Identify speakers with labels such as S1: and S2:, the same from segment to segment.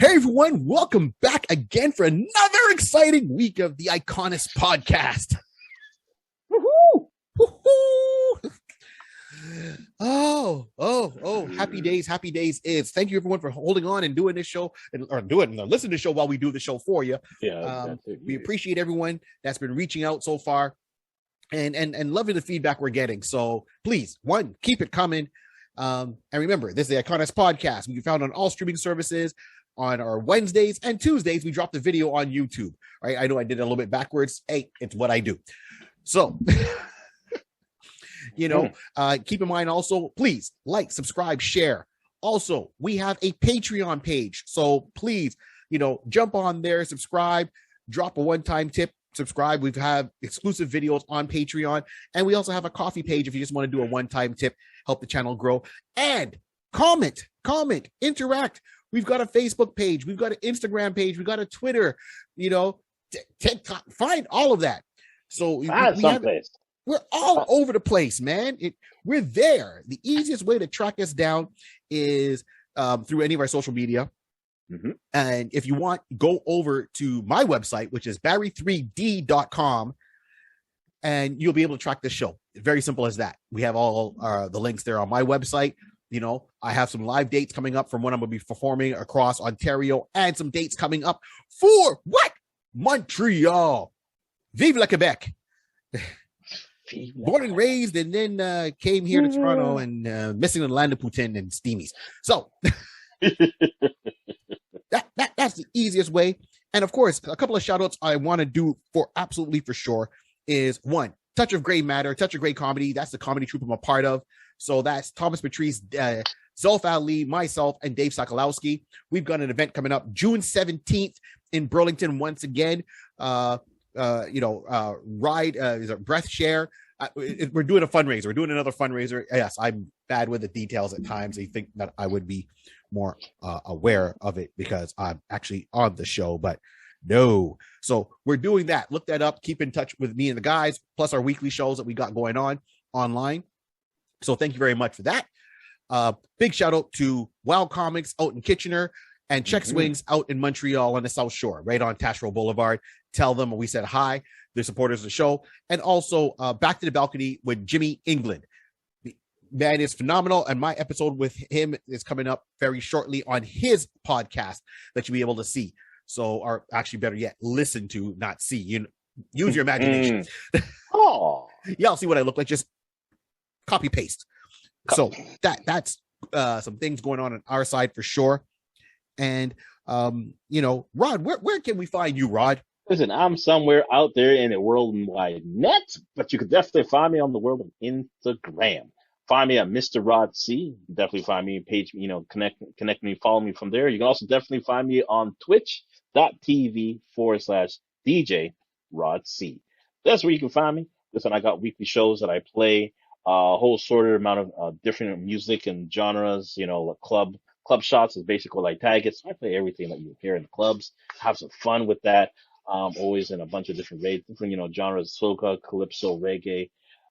S1: Hey everyone, welcome back again for another exciting week of the Iconis podcast. Woo-hoo! Woo-hoo! Oh, happy days is. Thank you everyone for holding on and doing this show listening to the show while we do the show for you. We appreciate everyone that's been reaching out so far and loving the feedback we're getting. So please, keep it coming. And remember, this is the Iconis podcast. We can be found on all streaming services. On our Wednesdays and Tuesdays, we drop the video on YouTube. Right? I know I did it a little bit backwards. Hey, it's what I do. So, keep in mind also, please like, subscribe, share. Also, we have a Patreon page. So please, jump on there, subscribe, drop a one-time tip, subscribe. We have exclusive videos on Patreon. And we also have a coffee page if you just want to do a one-time tip, help the channel grow. And comment, interact. We've got a Facebook page. We've got an Instagram page. We've got a Twitter, TikTok. Find all of that. So we're all over the place, man. We're there. The easiest way to track us down is through any of our social media. Mm-hmm. And if you want, go over to my website, which is barry3d.com, and you'll be able to track the show. Very simple as that. We have all the links there on my website. I have some live dates coming up from when I'm going to be performing across Ontario and some dates coming up for Montreal. Vive le Quebec. Born and raised and then came here to Toronto and missing the land of Putin and Steamies. So that's the easiest way. And of course, a couple of shout outs I want to do for sure is one, Touch of Grey Matter, Touch of Grey Comedy. That's the comedy troupe I'm a part of. So that's Thomas Patrice, Zolf Ali, myself, and Dave Sokolowski. We've got an event coming up June 17th in Burlington once again. Breath Share. We're doing a fundraiser. We're doing another fundraiser. Yes, I'm bad with the details at times. You think that I would be more aware of it because I'm actually on the show, but no. So we're doing that. Look that up. Keep in touch with me and the guys, plus our weekly shows that we got going on online. So thank you very much for that. Big shout out to Wild Comics out in Kitchener and Check Swings out in Montreal on the South Shore, right on Taschereau Boulevard. Tell them we said hi. They're supporters of the show. And also Back to the Balcony with Jimmy England. The man is phenomenal. And my episode with him is coming up very shortly on his podcast that you'll be able to see. So, or actually better yet, listen to, not see. Use your imagination. Y'all see what I look like. Just copy paste. So that's some things going on our side for sure. And Rod, where can we find you, Rod?
S2: Listen, I'm somewhere out there in a worldwide net, but you can definitely find me on the world of Instagram. Find me at Mr. Rod C. Definitely find me, page, connect me, follow me from there. You can also definitely find me on twitch.tv/DJ Rod C. That's where you can find me. Listen, I got weekly shows that I play. A whole sorted amount of different music and genres, like club shots is basically what I tag it. So I play everything that you hear in the clubs, have some fun with that. Always in a bunch of different genres, soca, calypso, reggae,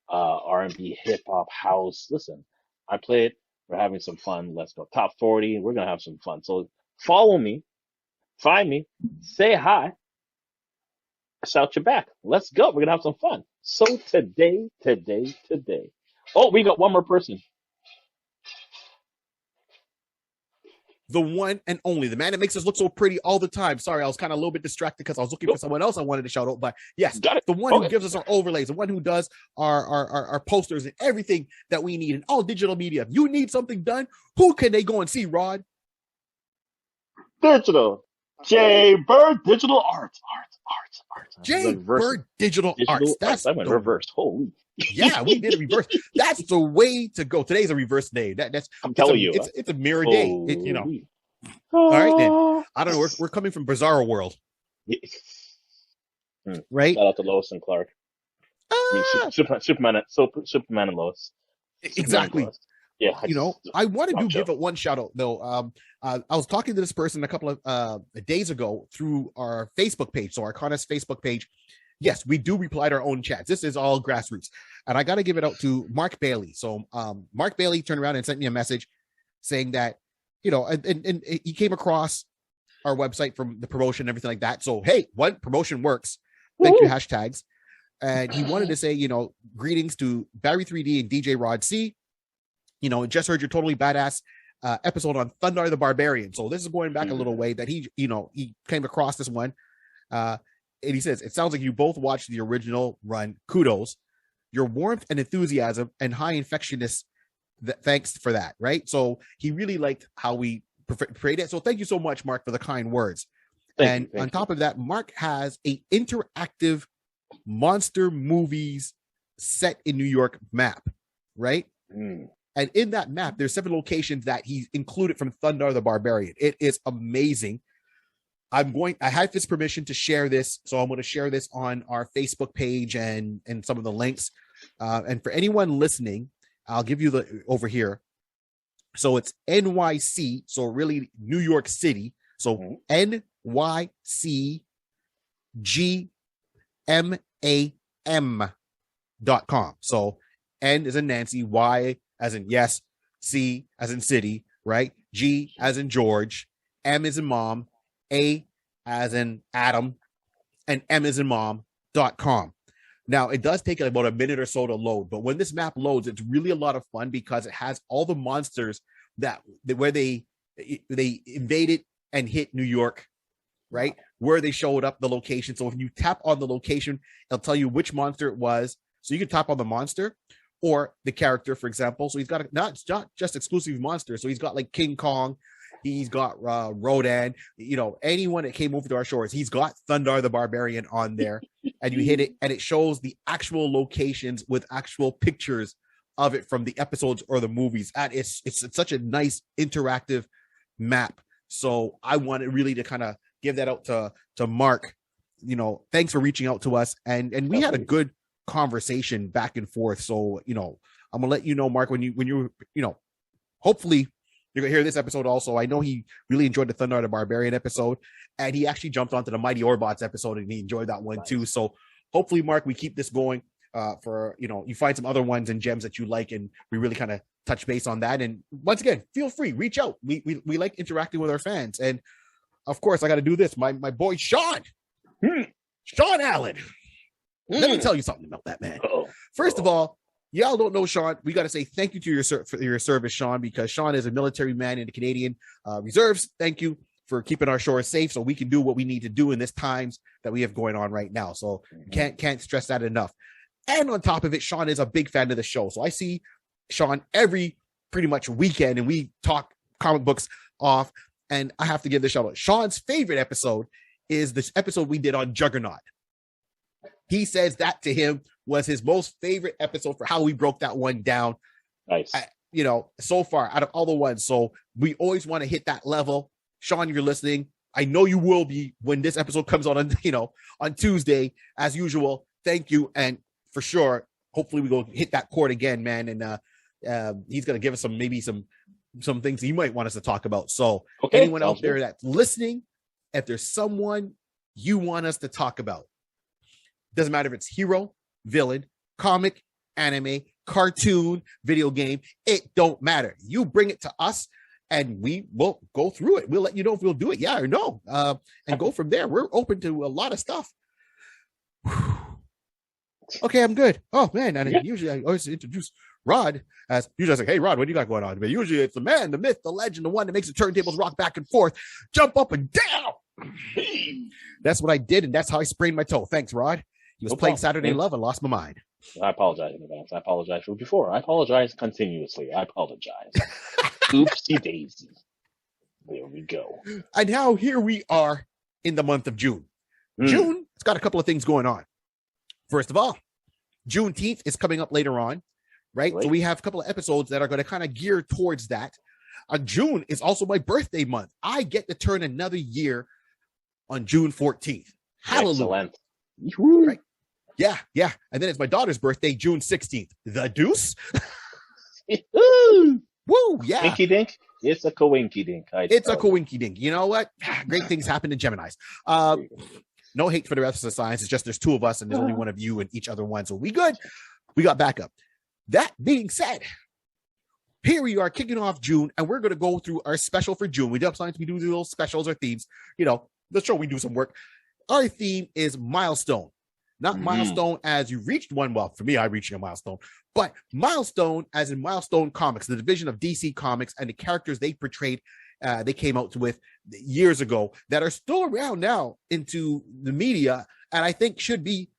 S2: R&B, hip hop, house. Listen, I play it. We're having some fun. Let's go. Top 40. We're going to have some fun. So follow me, find me, say hi, shout you back. Let's go. We're going to have some fun. So today. Oh, we got one more person.
S1: The one and only, the man that makes us look so pretty all the time. Sorry, I was kind of a little bit distracted because I was looking for someone else I wanted to shout out. But yes, the one who gives us our overlays, the one who does our posters and everything that we need in all digital media. If you need something done, who can they go and see, Rod?
S2: Digital. J Bird Digital Arts.
S1: J Bird Digital Arts. That's
S2: I went reversed. Holy.
S1: Yeah, we did a reverse. That's the way to go. Today's a reverse day. I'm telling you, it's a mirror day. All right, then. I don't know. We're coming from Bizarro World, right?
S2: Shout out to Lois and Clark. Superman and Lois.
S1: Exactly.
S2: Lois. Yeah,
S1: I wanted to give it one shout out though. I was talking to this person a couple of days ago through our Facebook page. So our Contest Facebook page. Yes, we do reply to our own chats. This is all grassroots. And I got to give it out to Mark Bailey. So Mark Bailey turned around and sent me a message saying that, and he came across our website from the promotion and everything like that. So, hey, one promotion works. Thank you, hashtags. And he wanted to say, greetings to Barry 3D and DJ Rod C. Just heard your totally badass episode on Thundar the Barbarian. So this is going back a little way that he came across this one. And he says, it sounds like you both watched the original run. Kudos. Your warmth and enthusiasm and high infectiousness. Thanks for that. Right. So he really liked how we portrayed it. So thank you so much, Mark, for the kind words. Thank you. Top of that, Mark has a interactive monster movies set in New York map. Right. And in that map, there's 7 locations that he included from Thundar the Barbarian. It is amazing. I have his permission to share this, so I'm going to share this on our Facebook page and some of the links. And for anyone listening, I'll give you the over here. So it's NYC, so really New York City. So NYCGMAM.com. So N is in Nancy, Y as in yes, C as in city, right? G as in George, M is in mom, A as in Adam, and M is in mom.com. Now, it does take about a minute or so to load, but when this map loads, it's really a lot of fun because it has all the monsters where they invaded and hit New York, right? Where they showed up, the location. So if you tap on the location, it'll tell you which monster it was. So you can tap on the monster or the character, for example. So he's got not just exclusive monsters. So he's got like King Kong, he's got Rodan, anyone that came over to our shores. He's got Thundar the Barbarian on there, and you hit it, and it shows the actual locations with actual pictures of it from the episodes or the movies. And it's such a nice interactive map. So I wanted really to kind of give that out to Mark. Thanks for reaching out to us, and we had a good conversation back and forth. So I'm gonna let you know, Mark, when you hopefully you're gonna hear this episode also. I know he really enjoyed the Thundar the Barbarian episode, and he actually jumped onto the Mighty Orbots episode and he enjoyed that one too. So hopefully, Mark, we keep this going for you find some other ones and gems that you like, and we really kind of touch base on that. And once again, feel free, reach out. We like interacting with our fans, and of course I got to do this. My boy Sean Allen. Let me tell you something about that man. First of all, y'all don't know Sean. We got to say thank you to for your service, Sean, because Sean is a military man in the Canadian Reserves. Thank you for keeping our shores safe so we can do what we need to do in this times that we have going on right now. So can't stress that enough. And on top of it, Sean is a big fan of the show. So I see Sean every pretty much weekend, and we talk comic books off. And I have to give this shout out. Sean's favorite episode is this episode we did on Juggernaut. He says that to him was his most favorite episode for how we broke that one down.
S2: Nice.
S1: So far out of all the ones. So we always want to hit that level. Sean, you're listening. I know you will be when this episode comes on Tuesday, as usual. Thank you. And for sure, hopefully we go hit that chord again, man. And he's going to give us some things he might want us to talk about. So anyone out there that's listening, if there's someone you want us to talk about, doesn't matter if it's hero, villain, comic, anime, cartoon, video game, it don't matter. You bring it to us and we will go through it. We'll let you know if we'll do it, yeah or no, and go from there. We're open to a lot of stuff. Okay, I'm good. Oh man, and usually I always introduce Rod as usually I say, hey Rod, what do you got going on? But usually it's the man, the myth, the legend, the one that makes the turntables rock back and forth, jump up and down. That's what I did, and that's how I sprained my toe. Thanks, Rod. He was playing Saturday Love and lost my mind.
S2: I apologize in advance. I apologize for before. I apologize continuously. I apologize. Oopsie daisy. There we go.
S1: And now here we are in the month of June. June, it's got a couple of things going on. First of all, Juneteenth is coming up later on, right? So we have a couple of episodes that are going to kind of gear towards that. June is also my birthday month. I get to turn another year on June 14th. Hallelujah.
S2: Excellent.
S1: Right? Yeah. And then it's my daughter's birthday, June 16th. The deuce. Woo, yeah.
S2: Winky dink. It's a coinky dink.
S1: It's a coinky dink. You know what? Great things happen to Geminis. No hate for the rest of the signs. It's just there's two of us and there's only one of you and each other one. So we good. We got backup. That being said, here we are kicking off June, and we're going to go through our special for June. We sometimes we do these little specials or themes. The show we do some work. Our theme is Milestone. Not Milestone as you reached one. Well, for me, I reached a milestone. But Milestone as in Milestone Comics, the division of DC Comics and the characters they portrayed, they came out with years ago that are still around now into the media, and I think should be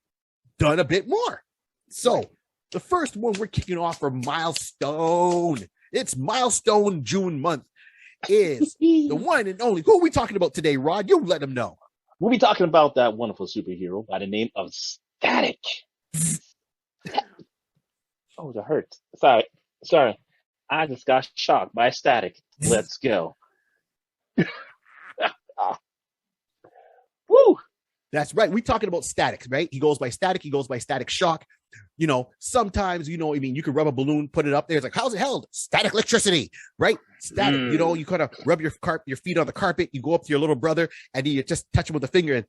S1: done a bit more. So the first one we're kicking off for Milestone. It's Milestone June month. Is the one and only. Who are we talking about today, Rod? You let them know.
S2: We'll be talking about that wonderful superhero by the name of Static. Oh, that hurts. Sorry. I just got shocked by Static. Let's go. Woo!
S1: That's right. We're talking about Static, right? He goes by Static. He goes by Static Shock. Sometimes, you could rub a balloon, put it up there. It's like, how's it held? Static electricity, right? Static, you kind of rub your feet on the carpet. You go up to your little brother and you just touch him with a finger and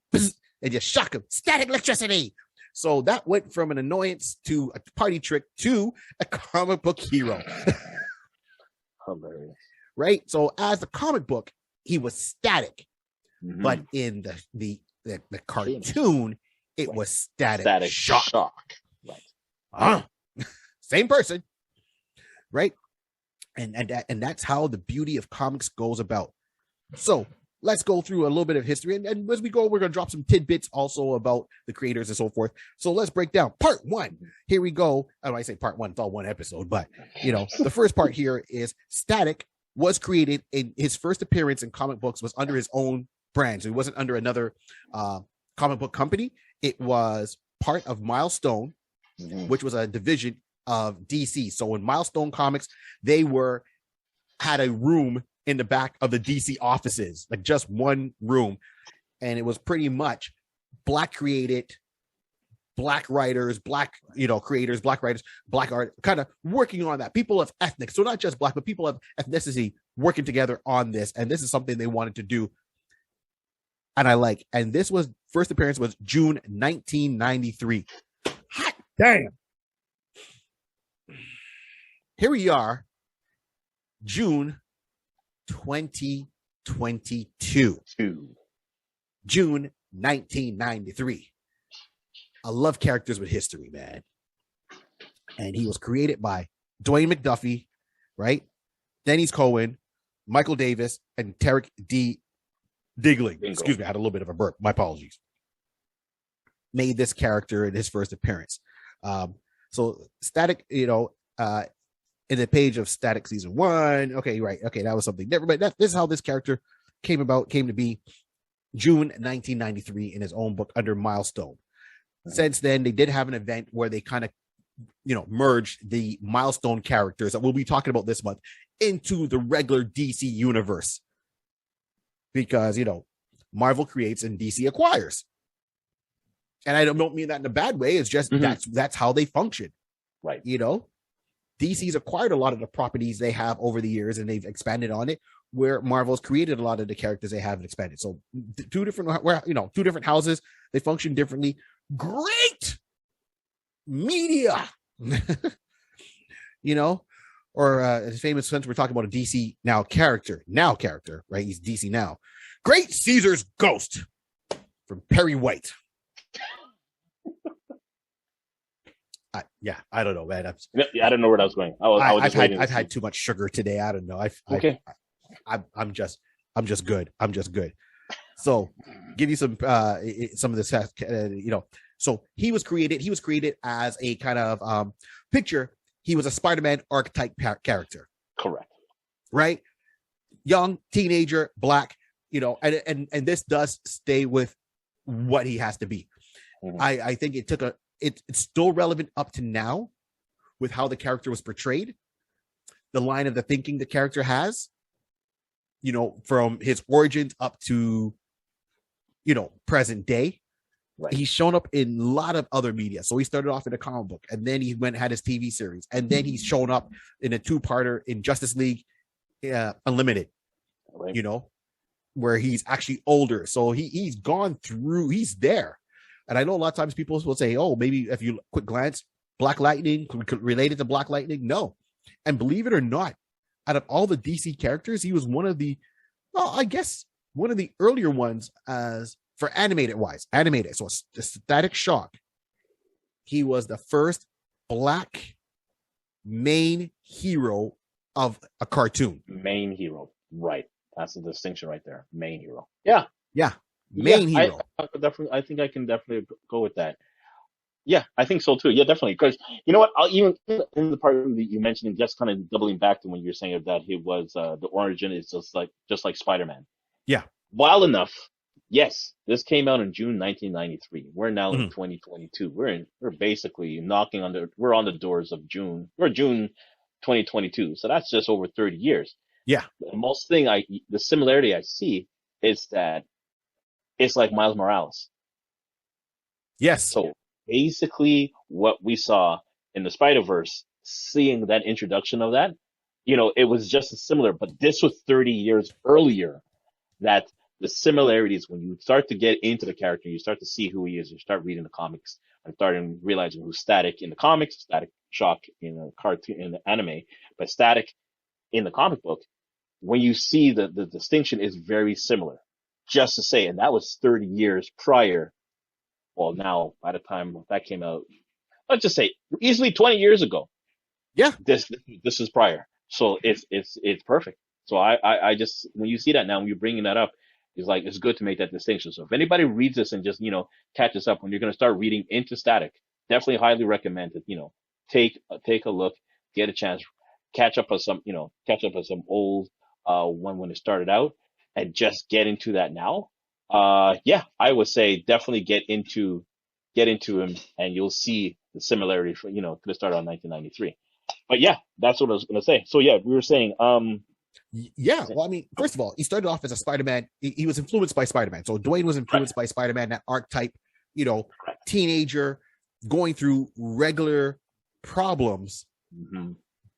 S1: just shock him. Static electricity. So that went from an annoyance to a party trick to a comic book hero.
S2: Hilarious.
S1: Right? So as a comic book, he was Static. But in the cartoon, it was Static Shock. Right. Same person, right? And that's how the beauty of comics goes about. So let's go through a little bit of history, and as we go, we're going to drop some tidbits also about the creators and so forth. So let's break down part one. Here we go. And I say part one, it's all one episode, but the first part here is Static was created in his first appearance in comic books was under his own brand. So he wasn't under another comic book company. It was part of Milestone, which was a division of DC. So in Milestone Comics, they had a room in the back of the DC offices, like just one room. And it was pretty much Black created, Black writers, Black, creators, Black writers, Black art, kind of working on that. People of ethnic, so not just Black, but people of ethnicity working together on this. And this is something they wanted to do. And this was first appearance was June 1993. Hot damn. Here we are, June 2022. June 1993. I love characters with history, man. And he was created by Dwayne McDuffie, right? Dennis Cohen, Michael Davis, and Tarek D. Diggling.
S2: Bingo.
S1: Excuse me, I had a little bit of a burp. My apologies. Made this character in his first appearance. So Static, in the page of Static season 1. Okay, right. Okay, that was something different. But this is how this character came to be June 1993 in his own book under Milestone. Since then, they did have an event where they kind of, merged the Milestone characters that we'll be talking about this month into the regular DC universe. Because, Marvel creates and DC acquires. And I don't mean that in a bad way. It's just that's how they function.
S2: Right.
S1: DC's acquired a lot of the properties they have over the years and they've expanded on it, where Marvel's created a lot of the characters they have and expanded. So two different houses, they function differently. Great media, or famous since we're talking about a DC now character, right? He's DC now. Great Caesar's Ghost from Perry White. I don't know, man.
S2: I don't know where that was going.
S1: I've had too much sugar today. I don't know. I'm just good. So give you some of this, So he was created as a kind of picture. He was a Spider-Man archetype character.
S2: Correct. Right.
S1: Young teenager, Black. And this does stay with what he has to be. I think it's still relevant up to now with how the character was portrayed, the line of the thinking the character has, from his origins up to, present day. Right. He's shown up in a lot of other media. So he started off in a comic book, and then he had his TV series, and then he's shown up in a 2-parter in Justice League Unlimited, right. Where he's actually older. So he's gone through, he's there. And I know a lot of times people will say, oh, maybe if you quick glance, Black Lightning, related to Black Lightning. No. And believe it or not, out of all the DC characters, he was one of the, well, I guess one of the earlier ones as for animated. So a Static Shock. He was the first black main hero of a cartoon.
S2: Main hero, right? That's the distinction right there. Main hero. Yeah,
S1: main hero.
S2: I think I can definitely go with that. Yeah, I think so too. Yeah, definitely. Because you know what? I'll even in the part that you mentioned, just kind of doubling back to when you're saying that he was the origin is just like Spider-Man.
S1: Yeah.
S2: Wild enough. Yes, this came out in June 1993. We're now in 2022. We're basically we're on the doors of June. We're June 2022. So that's just over 30 years.
S1: Yeah.
S2: The similarity I see is that it's like Miles Morales.
S1: Yes.
S2: So basically what we saw in the Spider-Verse, seeing that introduction of that, it was just as similar, but this was 30 years earlier. That the similarities, when you start to get into the character, you start to see who he is, you start reading the comics and starting realizing who's Static in the comics, Static Shock in the cartoon, in the anime, but Static in the comic book, when you see the distinction is very similar. Just to say, and that was 30 years prior. Well, now by the time that came out, let's just say easily 20 years ago.
S1: Yeah.
S2: This is prior. So it's perfect. So I just, when you see that now, when you're bringing that up, it's good to make that distinction. So if anybody reads this and just, catches up when you're going to start reading into Static, definitely highly recommend it. Take a look, get a chance, catch up on some old, when it started out and just get into that now. Yeah, I would say definitely get into him and you'll see the similarity for, to the start on 1993. But yeah, that's what I was going to say. So yeah, we were saying,
S1: yeah, well, I mean, first of all, he started off as a Spider-Man. He was influenced by Spider-Man. So Dwayne was influenced by Spider-Man, that archetype, teenager going through regular problems,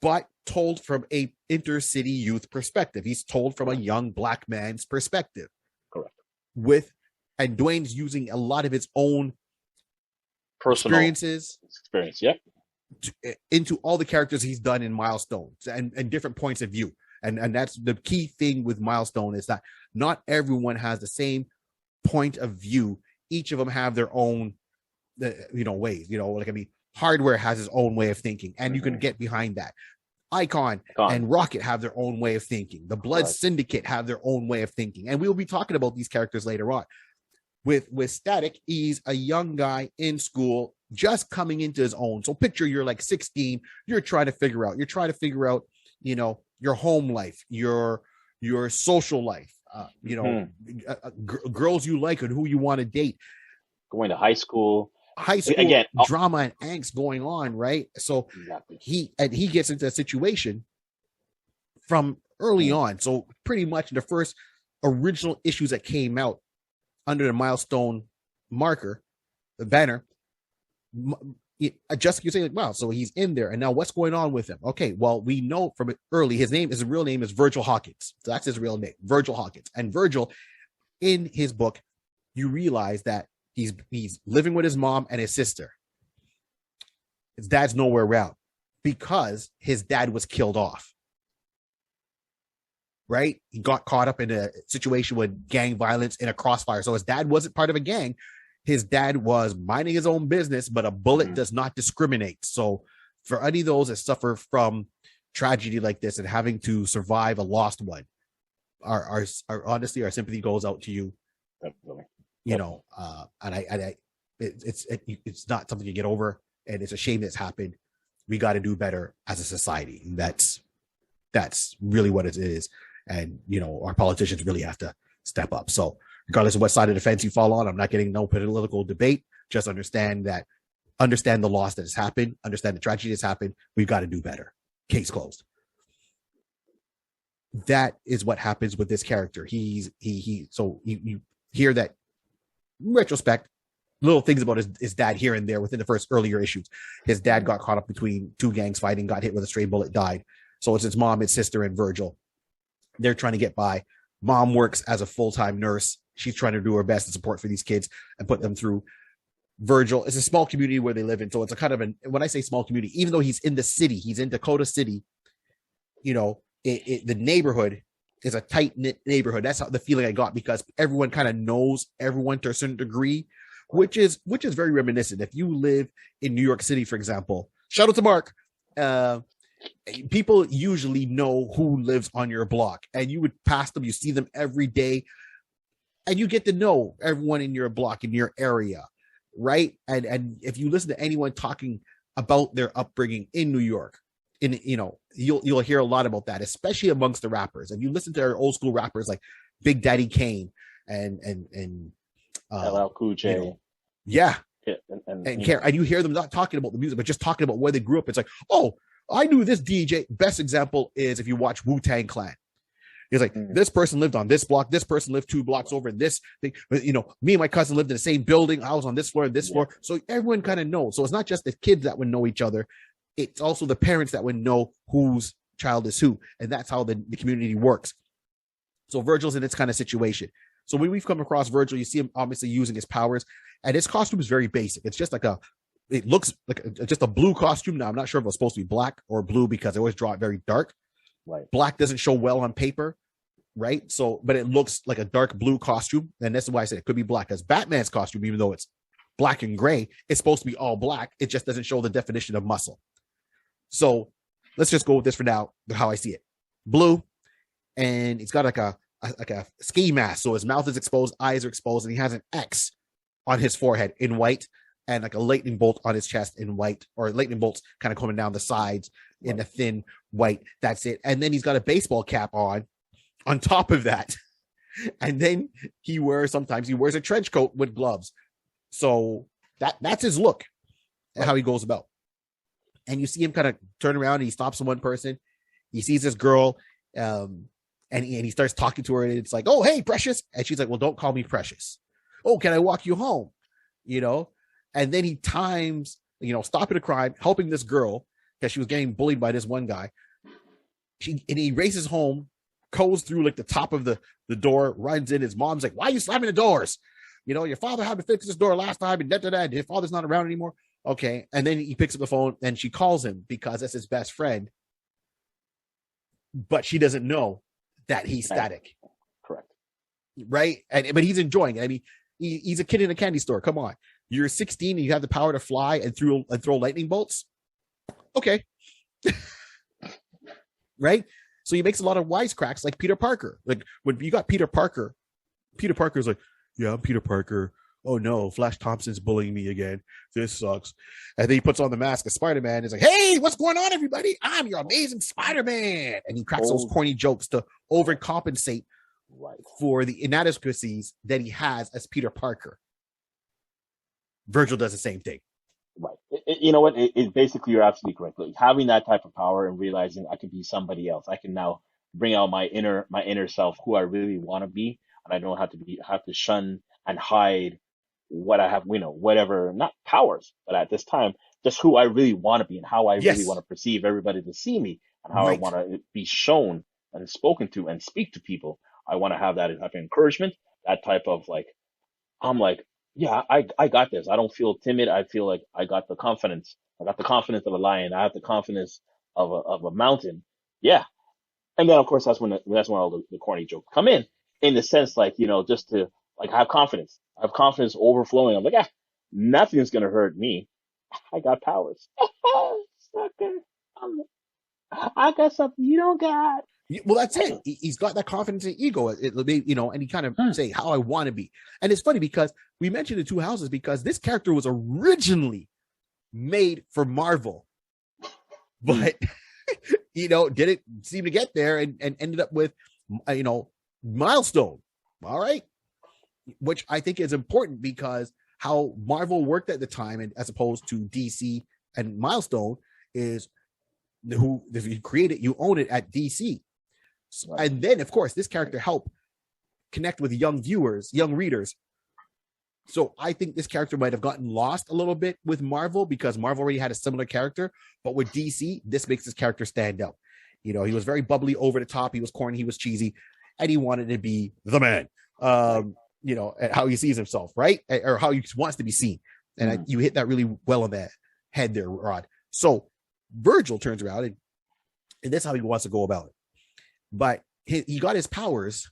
S1: but told from a intercity youth perspective. He's told from a young black man's perspective.
S2: Correct.
S1: And Dwayne's using a lot of his own
S2: personal
S1: experience,
S2: yeah,
S1: into all the characters he's done in Milestone and different points of view. And that's the key thing with Milestone, is that not everyone has the same point of view. Each of them have their own, ways. Hardware has his own way of thinking, and you can get behind that. Icon and Rocket have their own way of thinking. The Blood Syndicate have their own way of thinking, and we'll be talking about these characters later on. With Static, he's a young guy in school, just coming into his own. So picture you're like 16, you're trying to figure out, your home life, your social life, girls you like and who you want to date.
S2: Going to high school
S1: again, drama and angst going on, right? So exactly. he gets into a situation from early on. So pretty much the first original issues that came out under the Milestone marker, the banner, Jessica, you say, like, wow, so he's in there, and now what's going on with him? Okay, well, we know from early his real name is Virgil Hawkins. So that's his real name, Virgil Hawkins. And Virgil, in his book, you realize that he's living with his mom and his sister. His dad's nowhere around because his dad was killed off. Right? He got caught up in a situation with gang violence in a crossfire. So his dad wasn't part of a gang. His dad was minding his own business, but a bullet does not discriminate. So for any of those that suffer from tragedy like this and having to survive a lost one, our honestly, our sympathy goes out to you. Definitely. And it's not something you get over, and it's a shame that's happened. We got to do better as a society. And that's really what it is. And, our politicians really have to step up. So regardless of what side of the fence you fall on, I'm not getting no political debate. Just understand the loss that has happened, understand the tragedy that's happened. We've got to do better. Case closed. That is what happens with this character. So you hear that retrospect, little things about his dad here and there within the first earlier issues. His dad got caught up between two gangs fighting, got hit with a stray bullet, died. So it's his mom, his sister, and Virgil. They're trying to get by. Mom works as a full-time nurse. She's trying to do her best to support for these kids and put them through. Virgil is a small community where they live in. So it's a kind of when I say small community, even though he's in the city, he's in Dakota City, the neighborhood is a tight knit neighborhood. That's how the feeling I got, because everyone kind of knows everyone to a certain degree, which is very reminiscent. If you live in New York City, for example, shout out to Mark. People usually know who lives on your block, and you would pass them, you see them every day, and you get to know everyone in your block, in your area, right? And if you listen to anyone talking about their upbringing in New York, you'll hear a lot about that, especially amongst the rappers. If you listen to our old school rappers like Big Daddy Kane and
S2: LL Cool J,
S1: yeah,
S2: and
S1: you hear them not talking about the music, but just talking about where they grew up. It's like, oh, I knew this DJ. Best example is if you watch Wu-Tang Clan. It's like, this person lived on this block, this person lived 2 blocks over in this thing. Me and my cousin lived in the same building. I was on this floor and this floor. So everyone kind of knows. So it's not just the kids that would know each other. It's also the parents that would know whose child is who. And that's how the community works. So Virgil's in this kind of situation. So when we've come across Virgil, you see him obviously using his powers, and his costume is very basic. It's just it looks like just a blue costume. Now, I'm not sure if it was supposed to be black or blue, because they always draw it very dark.
S2: Right.
S1: Black doesn't show well on paper, right? So, but it looks like a dark blue costume. And that's why I said it could be black, because Batman's costume, even though it's black and gray, it's supposed to be all black. It just doesn't show the definition of muscle. So let's just go with this for now, how I see it. Blue, and he's got like a ski mask. So his mouth is exposed, eyes are exposed, and he has an X on his forehead in white, and like a lightning bolt on his chest in white, or lightning bolts kind of coming down the sides in a thin white. That's it. And then he's got a baseball cap on top of that. And then sometimes he wears a trench coat with gloves. So that's his look and how he goes about. And you see him kind of turn around, and he stops one person. He sees this girl, and he starts talking to her, and it's like, oh, hey, Precious. And she's like, well, don't call me Precious. Oh, can I walk you home? And then he times, stopping a crime, helping this girl, because she was getting bullied by this one guy. And he races home, goes through like the top of the door, runs in. His mom's like, why are you slamming the doors? Your father had to fix this door last time, and his father's not around anymore. Okay. And then he picks up the phone, and she calls him because that's his best friend. But she doesn't know that he's static.
S2: Correct.
S1: Right. But he's enjoying it. I mean, he's a kid in a candy store. Come on. You're 16 and you have the power to fly and throw lightning bolts. Okay. Right. So he makes a lot of wisecracks like Peter Parker. Like when you got Peter Parker's like, yeah, I'm Peter Parker. Oh no, Flash Thompson's bullying me again. This sucks. And then he puts on the mask of Spider-Man. He's like, hey, what's going on, everybody? I'm your amazing Spider-Man. And he cracks those corny jokes to overcompensate for the inadequacies that he has as Peter Parker. Virgil does the same thing.
S2: Right. You know what? It basically, you're absolutely correct. Like, having that type of power and realizing I can be somebody else. I can now bring out my inner self, who I really want to be, and I don't have to shun and hide what I have, whatever, not powers, but at this time, just who I really want to be and how I really want to perceive everybody to see me, and how I want to be shown and spoken to and speak to people. I want to have that type of encouragement, that type of like, I'm like, yeah, I got this. I don't feel timid. I feel like I got the confidence. I got the confidence of a lion. I have the confidence of a mountain. Yeah. And then of course that's when all the corny jokes come in the sense like, just to like have confidence. I have confidence overflowing. I'm like, nothing's gonna hurt me. I got powers. Sucker. I got something you don't got.
S1: Well, that's it. He's got that confidence and ego, and he kind of say how I want to be. And it's funny because we mentioned the Two Houses because this character was originally made for Marvel, but didn't seem to get there and ended up with, Milestone. All right. Which I think is important because how Marvel worked at the time, and as opposed to DC and Milestone, is if you create it, you own it at DC. And then, of course, this character helped connect with young viewers, young readers. So I think this character might have gotten lost a little bit with Marvel because Marvel already had a similar character. But with DC, this makes this character stand out. He was very bubbly, over the top. He was corny. He was cheesy. And he wanted to be the man, how he sees himself, right? Or how he wants to be seen. And you hit that really well on the head there, Rod. So Virgil turns around and that's how he wants to go about it. but he got his powers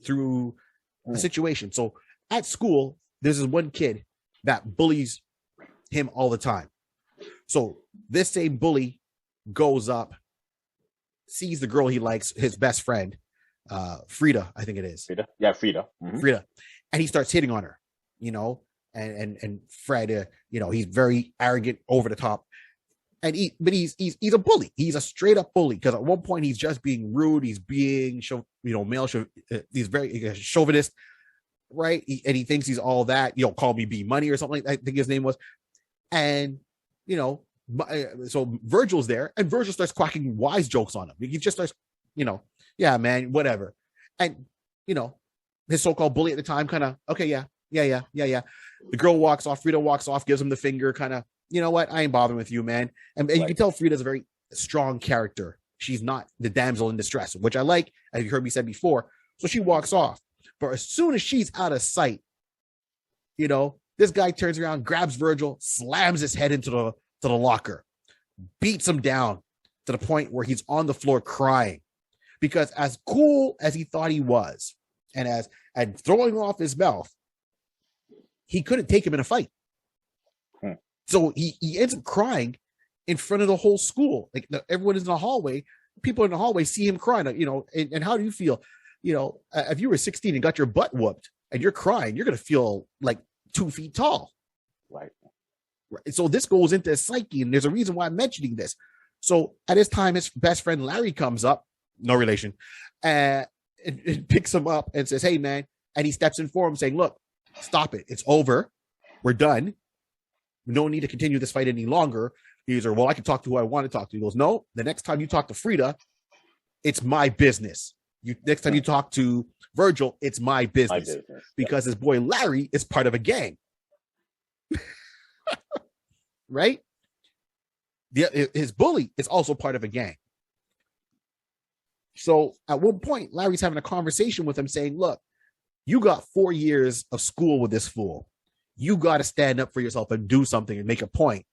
S1: through a situation. So at school, there's this one kid that bullies him all the time. So this same bully goes up, sees the girl he likes, his best friend, Frida, I think it is.
S2: Frida. Yeah, Frida. Mm-hmm.
S1: Frida. And he starts hitting on her, you know, and Fred, you know, he's very arrogant, over the top. And he's a bully. He's a straight up bully, because at one point he's just being rude. He's being, he's very chauvinist, right? And he thinks he's all that. Call me B Money or something. I think his name was. And so Virgil's there, and Virgil starts cracking wise jokes on him. He just starts, yeah, man, whatever. And his so-called bully at the time kind of, okay, yeah. The girl walks off. Frida walks off, gives him the finger, kind of. You know what? I ain't bothering with you, man. And you can tell Frida's a very strong character. She's not the damsel in distress, which I like, as you heard me say before. So she walks off. But as soon as she's out of sight, this guy turns around, grabs Virgil, slams his head into the locker, beats him down to the point where he's on the floor crying. Because as cool as he thought he was, and throwing off his mouth, he couldn't take him in a fight. So he ends up crying in front of the whole school. Like everyone is in the hallway. People in the hallway see him crying, and how do you feel? If you were 16 and got your butt whooped and you're crying, you're going to feel like 2 feet tall.
S2: Right.
S1: So this goes into his psyche, and there's a reason why I'm mentioning this. So at this time, his best friend Larry comes up, no relation, and picks him up and says, hey, man. And he steps in for him saying, look, stop it. It's over. We're done. No need to continue this fight any longer. He's like, well, I can talk to who I want to talk to. He goes, no, the next time you talk to Frida, it's my business. Next time you talk to Virgil, it's my business. Because his boy Larry is part of a gang. Right? His bully is also part of a gang. So at one point, Larry's having a conversation with him saying, look, you got 4 years of school with this fool. You got to stand up for yourself and do something and make a point.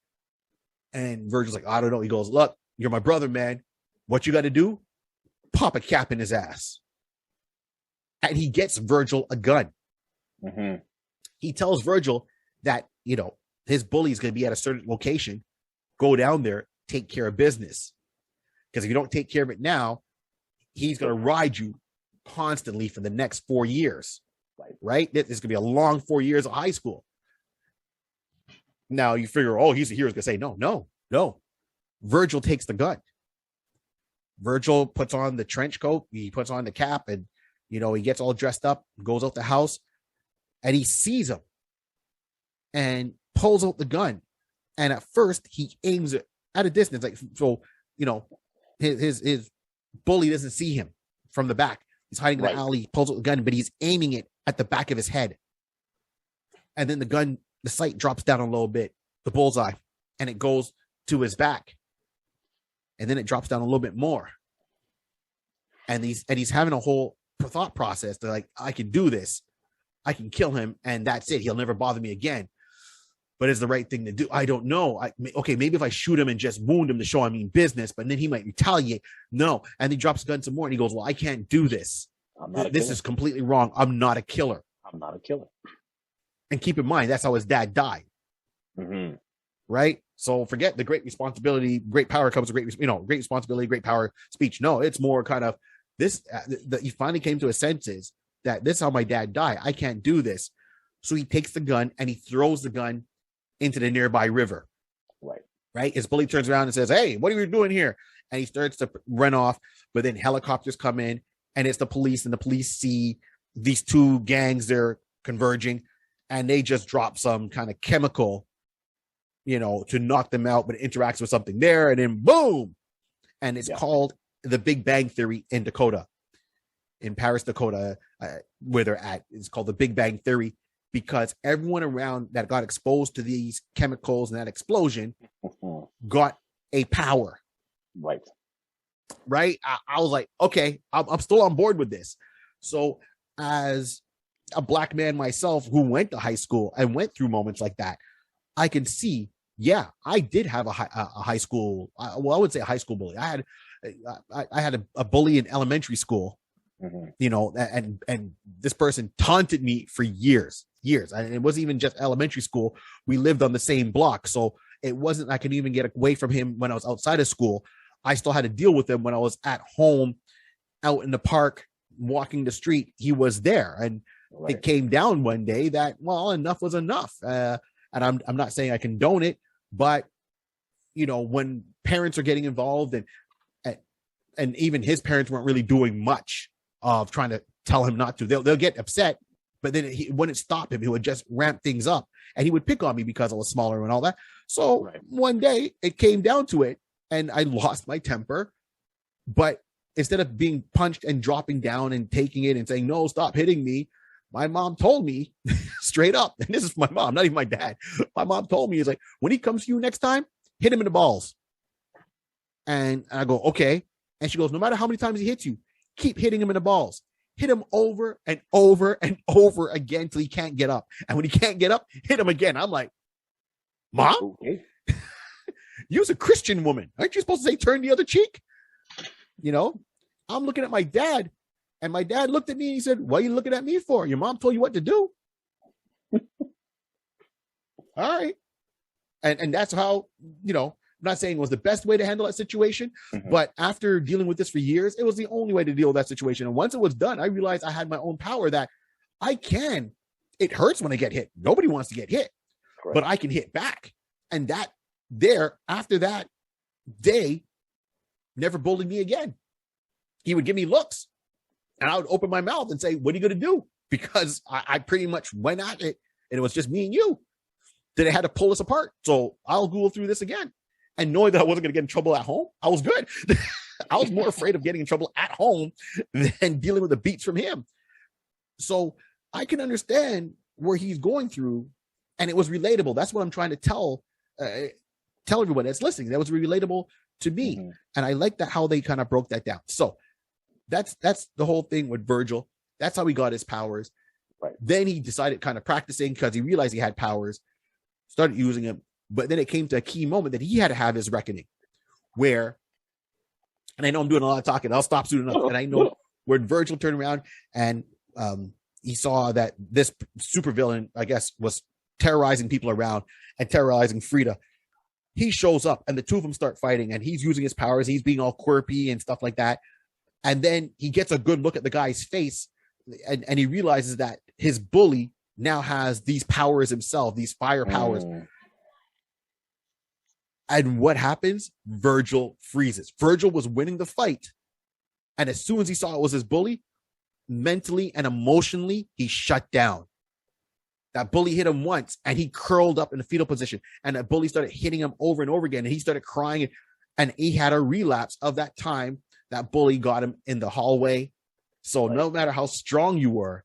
S1: And Virgil's like, I don't know. He goes, look, you're my brother, man. What you got to do? Pop a cap in his ass. And he gets Virgil a gun.
S2: Mm-hmm.
S1: He tells Virgil that, his bully is going to be at a certain location. Go down there, take care of business. Because if you don't take care of it now, he's going to ride you constantly for the next 4 years. Right? This is going to be a long 4 years of high school. Now you figure, he's a hero. He's going to say, no. Virgil takes the gun. Virgil puts on the trench coat. He puts on the cap, and, he gets all dressed up, goes out the house, and he sees him and pulls out the gun. And at first he aims it at a distance. His bully doesn't see him from the back. He's hiding in the alley. He pulls out the gun, but he's aiming it at the back of his head. And then the sight drops down a little bit, the bullseye, and it goes to his back. And then it drops down a little bit more. And he's having a whole thought process to like, I can do this. I can kill him, and that's it. He'll never bother me again. But it's the right thing to do. I don't know. Maybe if I shoot him and just wound him to show I mean business, but then he might retaliate. No. And he drops the gun some more, and he goes, well, I can't do this. This is completely wrong. I'm not a killer. And keep in mind, that's how his dad died.
S2: Mm-hmm.
S1: Right? So forget the great responsibility, great power comes with great responsibility, great power speech. No, it's more kind of this, that he finally came to his senses that this is how my dad died. I can't do this. So he takes the gun and he throws the gun into the nearby river. Right? His bully turns around and says, hey, what are you doing here? And he starts to run off, but then helicopters come in, and it's the police, and the police see these two gangs, they're converging, and they just drop some kind of chemical, to knock them out, but it interacts with something there, and then boom. And it's called the Big Bang Theory in Dakota, in Paris, Dakota, where they're at. It's called the Big Bang Theory because everyone around that got exposed to these chemicals and that explosion got a power. Right? I was like, okay, I'm still on board with this. So as a black man myself who went to high school and went through moments like that, I can see, I did have a high school. I would say a high school bully. I had I had a bully in elementary school, you know, and this person taunted me for years. And it wasn't even just elementary school. We lived on the same block. So it wasn't I could even get away from him when I was outside of school. I still had to deal with him when I was at home, out in the park, walking the street. He was there. And it came down one day that, well, enough was enough. And I'm not saying I condone it, but, you know, when parents are getting involved and even his parents weren't really doing much of trying to tell him not to, they'll get upset. But then he wouldn't stop him. He would just ramp things up, and he would pick on me because I was smaller and all that. So one day it came down to it, and I lost my temper. But instead of being punched and dropping down and taking it and saying, no, stop hitting me, my mom told me straight up, and this is my mom, not even my dad. My mom told me, is like, when he comes to you next time, hit him in the balls. And I go, okay. And she goes, no matter how many times he hits you, keep hitting him in the balls. Hit him over and over and over again till he can't get up. And when he can't get up, hit him again. I'm like, Mom, you're a Christian woman. Aren't you supposed to say turn the other cheek? You know, I'm looking at my dad, and my dad looked at me and he said, what are you looking at me for? Your mom told you what to do. All right. And that's how, you know, I'm not saying it was the best way to handle that situation, but after dealing with this for years, it was the only way to deal with that situation. And once it was done, I realized I had my own power that it hurts when I get hit. Nobody wants to get hit, but I can hit back. And after that day, never bullied me again. He would give me looks, and I would open my mouth and say, what are you going to do? Because I pretty much went at it, and it was just me and you. Then it had to pull us apart. So I'll go through this again. And knowing that I wasn't going to get in trouble at home, I was good. I was more afraid of getting in trouble at home than dealing with the beats from him. So I can understand where he's going through, and it was relatable. That's what I'm trying to tell everyone that's listening. That was relatable to me. And I like that how they kind of broke that down. So that's the whole thing with Virgil. That's how he got his powers. Then he decided kind of practicing because he realized he had powers, started using them. But then it came to a key moment that he had to have his reckoning where, and I know I'm doing a lot of talking, I'll stop soon enough. And I know where Virgil turned around and he saw that this supervillain, I guess, was terrorizing people around and terrorizing Frida. He shows up and the two of them start fighting, and he's using his powers. He's being all quirky and stuff like that. And then he gets a good look at the guy's face, and he realizes that his bully now has these powers himself, these fire powers. And what happens? Virgil freezes. Virgil was winning the fight. And as soon as he saw it was his bully, mentally and emotionally, he shut down. That bully hit him once, and he curled up in the fetal position. And that bully started hitting him over and over again. And he started crying. And he had a relapse of that time that bully got him in the hallway. So no matter how strong you were,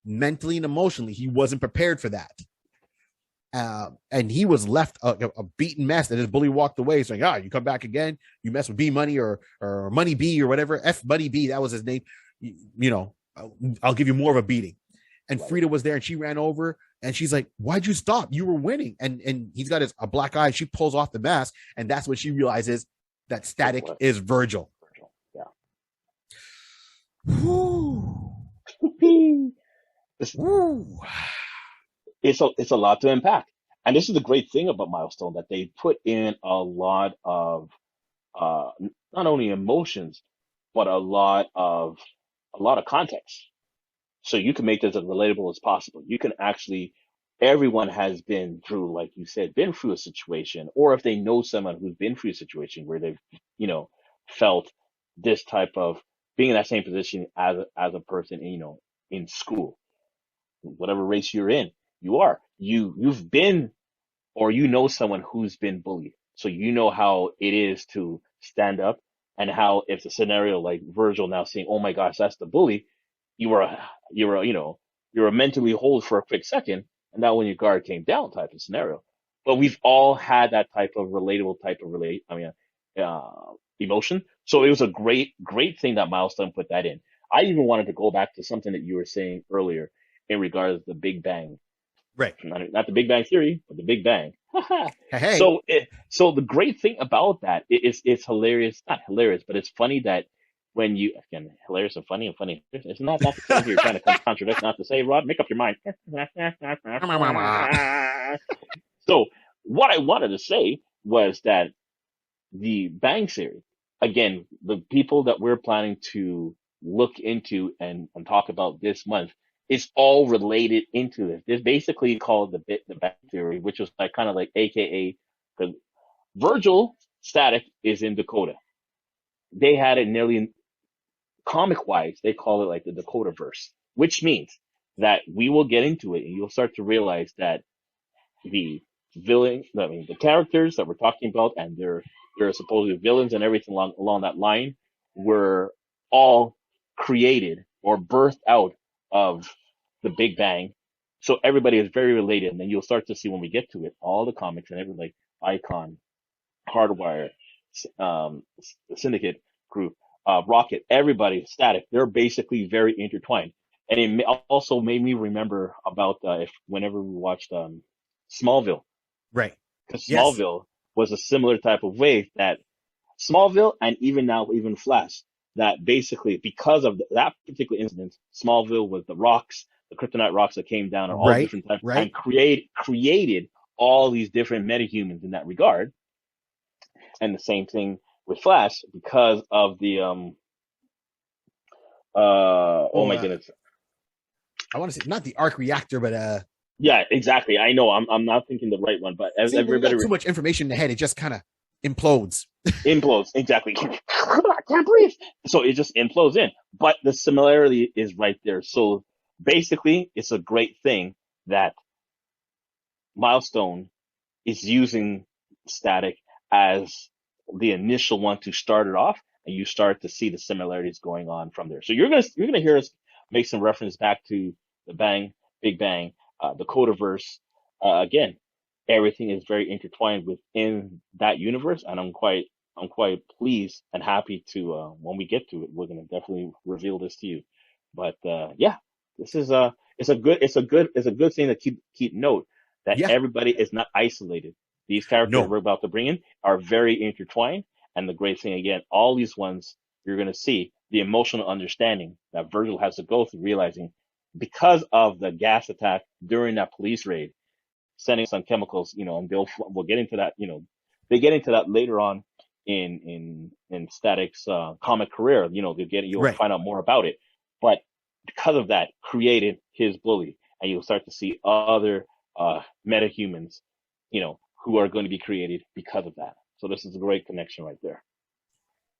S1: mentally and emotionally, he wasn't prepared for that. And he was left a beaten mess. And his bully walked away saying, you come back again, you mess with B Money or Money B or whatever, F Money B, that was his name. You know, I'll give you more of a beating. And Frida was there, and she ran over, and she's like, why'd you stop? You were winning. And he's got a black eye. She pulls off the mask, and that's when she realizes that Static is Virgil.
S2: It's a lot to unpack. And this is the great thing about Milestone, that they put in a lot of not only emotions, but a lot of context. So you can make this as relatable as possible. You can actually, everyone has been through, like you said, been through a situation, or if they know someone who's been through a situation where they've, felt this type of being in that same position as a person, in school, whatever race you're in, you've been, or someone who's been bullied. So you know how it is to stand up, and how if the scenario like Virgil now saying, oh my gosh, that's the bully, you were mentally hold for a quick second, and now when your guard came down type of scenario. But we've all had that type of relatable type of emotion. So it was a great thing that Milestone put that in. I even wanted to go back to something that you were saying earlier in regards to the Big Bang
S1: Right.
S2: Not the Big Bang Theory, but the Big Bang.
S1: Hey.
S2: So the great thing about that is it's hilarious, not hilarious, but it's funny that when you, again, hilarious and funny, it's not the same here. You're trying to contradict, not to say, Rod, make up your mind. So what I wanted to say was that the Bang series, again, the people that we're planning to look into and talk about this month, is all related into this. It's basically called the Bang theory, which was like kind of like AKA, because Virgil Static is in Dakota. They had it nearly comic wise, they call it like the Dakotaverse, which means that we will get into it and you'll start to realize that the the characters that we're talking about and their supposedly villains and everything along that line were all created or birthed out of the Big Bang. So everybody is very related. And then you'll start to see when we get to it, all the comics and everything like Icon, Hardwire, the Syndicate group, Rocket, everybody, Static, they're basically very intertwined. And it also made me remember about whenever we watched Smallville.
S1: Right.
S2: Because
S1: Yes.
S2: Smallville was a similar type of way that Smallville and even Flash, that basically because of that particular incident, Smallville was the rocks, the kryptonite rocks that came down and all different types and created all these different metahumans in that regard. And the same thing with Flash because of the oh my goodness.
S1: I want to say not the arc reactor, but
S2: yeah, exactly. I know I'm not thinking the right one, but as everybody
S1: too much information in the head, it just kind of implodes.
S2: Implodes, exactly. I can't breathe. So it just implodes in. But the similarity is right there. So basically, it's a great thing that Milestone is using Static as the initial one to start it off, and you start to see the similarities going on from there. So you're gonna hear us make some reference back to the Big Bang, the Dakotaverse. Again, everything is very intertwined within that universe, and I'm quite pleased and happy to when we get to it, we're gonna definitely reveal this to you. But yeah, this is it's a good thing to keep note that everybody is not isolated. These characters we're about to bring in are very intertwined, and the great thing again, all these ones you're gonna see the emotional understanding that Virgil has to go through, realizing because of the gas attack during that police raid, sending some chemicals, and we'll get into that, they get into that later on in Static's comic career, you'll find out more about it. But because of that, created his bully, and you'll start to see other metahumans, who are going to be created because of that. So this is a great connection right there.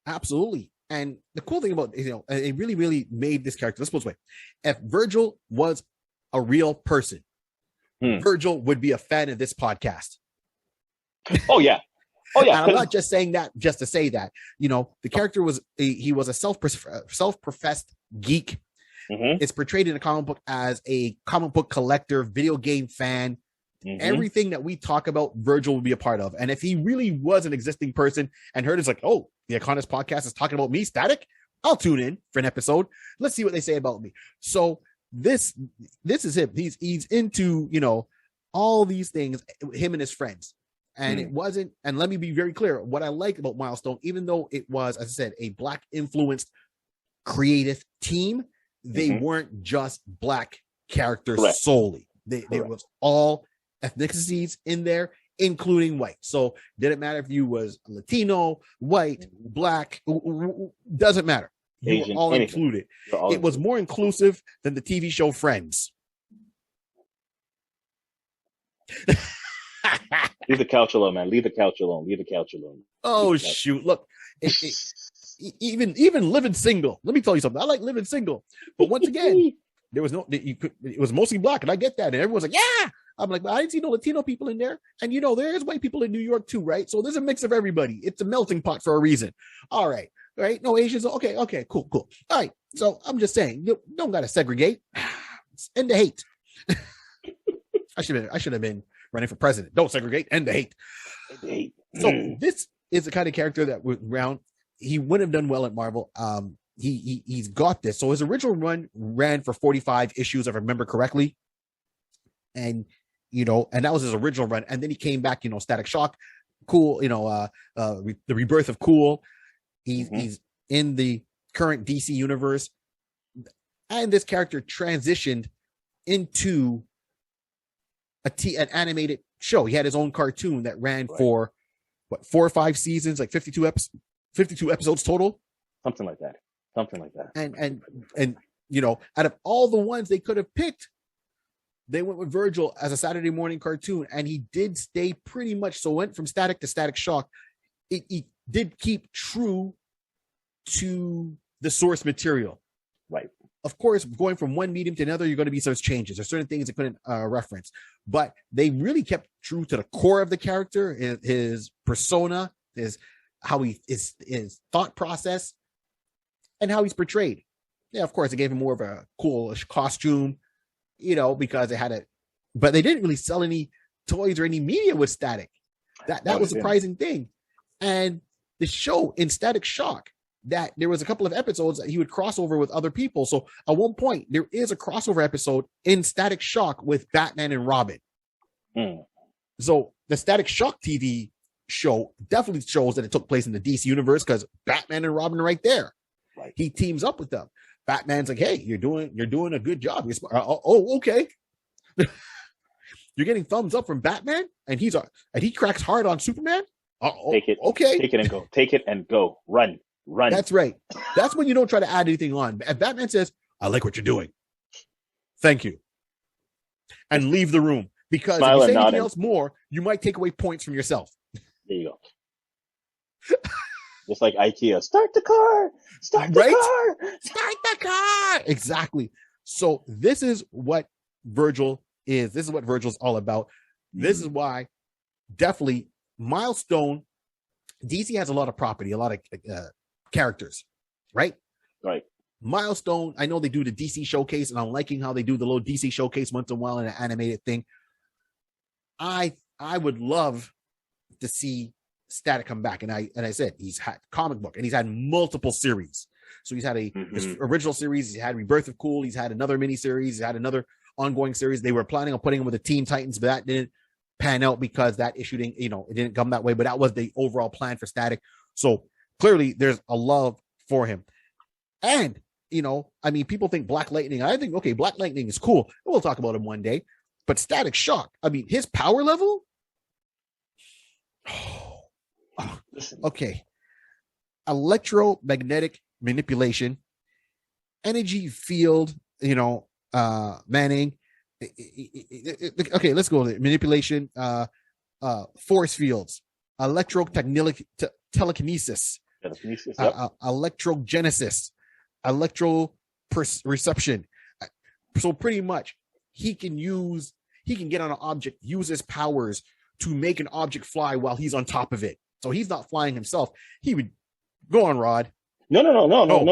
S1: Absolutely. And the cool thing about, it really, really made this character, let's put it this way. If Virgil was a real person, Virgil would be a fan of this podcast.
S2: Oh, yeah. Oh, yeah.
S1: And I'm not just saying that just to say that. The character was he was a self-professed geek.
S2: Mm-hmm.
S1: It's portrayed in a comic book as a comic book collector, video game fan. Mm-hmm. Everything that we talk about, Virgil would be a part of. And if he really was an existing person and heard it's like, oh, the Iconist podcast is talking about me, Static, I'll tune in for an episode. Let's see what they say about me. So this is him. He's into, all these things, him and his friends. And it wasn't, and let me be very clear, what I like about Milestone, even though it was, as I said, a Black influenced creative team, they weren't just Black characters solely. There was all ethnicities in there, including white. So didn't matter if you was Latino, white, Black, doesn't matter. You
S2: Asian,
S1: were all
S2: anything.
S1: included. It was more inclusive than the TV show Friends.
S2: Leave the couch alone, man. Leave the couch alone.
S1: Oh, shoot. Look, even living single. Let me tell you something. I like living single. But once again, there was it was mostly Black, and I get that. And everyone's like, yeah. I'm like, I didn't see no Latino people in there. And there's white people in New York too, right? So there's a mix of everybody. It's a melting pot for a reason. All right. Right? No Asians. Okay, cool. All right. So I'm just saying, you don't gotta segregate. End the hate. I should have been running for president. Don't segregate, end the hate. So this is the kind of character that was around. He wouldn't have done well at Marvel. He's got this. So his original run ran for 45 issues, if I remember correctly. And and that was his original run. And then he came back, Static Shock, Cool, the rebirth of Cool. He's in the current DC universe, and this character transitioned into an animated show. He had his own cartoon that ran for 4 or 5 seasons, like 52 episodes total,
S2: something like that.
S1: And out of all the ones they could have picked, they went with Virgil as a Saturday morning cartoon, and he did stay pretty much. So went from Static to Static Shock. He did keep true to the source material.
S2: Right.
S1: Of course, going from one medium to another, you're going to be some changes. There's certain things they couldn't reference, but they really kept true to the core of the character, his persona, his thought process, and how he's portrayed. Yeah, of course, they gave him more of a coolish costume, because they had it, but they didn't really sell any toys or any media with Static. That was a surprising thing. And the show in Static Shock, that there was a couple of episodes that he would cross over with other people. So at one point, there is a crossover episode in Static Shock with Batman and Robin. So the Static Shock TV show definitely shows that it took place in the DC universe, because Batman and Robin are right there.
S2: Right.
S1: He teams up with them. Batman's like, "Hey, you're doing a good job. You're smart. Oh, okay." You're getting thumbs up from Batman, and he cracks hard on Superman.
S2: Take it.
S1: Okay.
S2: Take it and go. Take it and go. Run.
S1: That's right. That's when you don't try to add anything on. And Batman says, "I like what you're doing. Thank you," and leave the room, because if you say anything else more, you might take away points from yourself.
S2: There you go. Just like IKEA. Start the car. Start the car.
S1: Exactly. So this is what Virgil is. This is what Virgil's all about. This is why definitely Milestone. DC has a lot of property, a lot of characters, right?
S2: Right.
S1: Milestone, I know they do the DC showcase, and I'm liking how they do the little DC showcase once in a while in an animated thing. I would love to see Static come back, and I said he's had comic book, and he's had multiple series. So he's had his original series, he's had Rebirth of Cool, he's had another mini series, he's had another ongoing series. They were planning on putting him with the Teen Titans, but that didn't pan out because that issue didn't, it didn't come that way. But that was the overall plan for Static. So clearly, there's a love for him, and people think Black Lightning. I think Black Lightning is cool. We'll talk about him one day. But Static Shock, his power level. Okay, electromagnetic manipulation, energy field, manning. Okay, let's go there. Manipulation, force fields, telekinesis, electrogenesis, reception. So pretty much he can get on an object, use his powers to make an object fly while he's on top of it. So he's not flying himself. He would go on, Rod.
S2: No.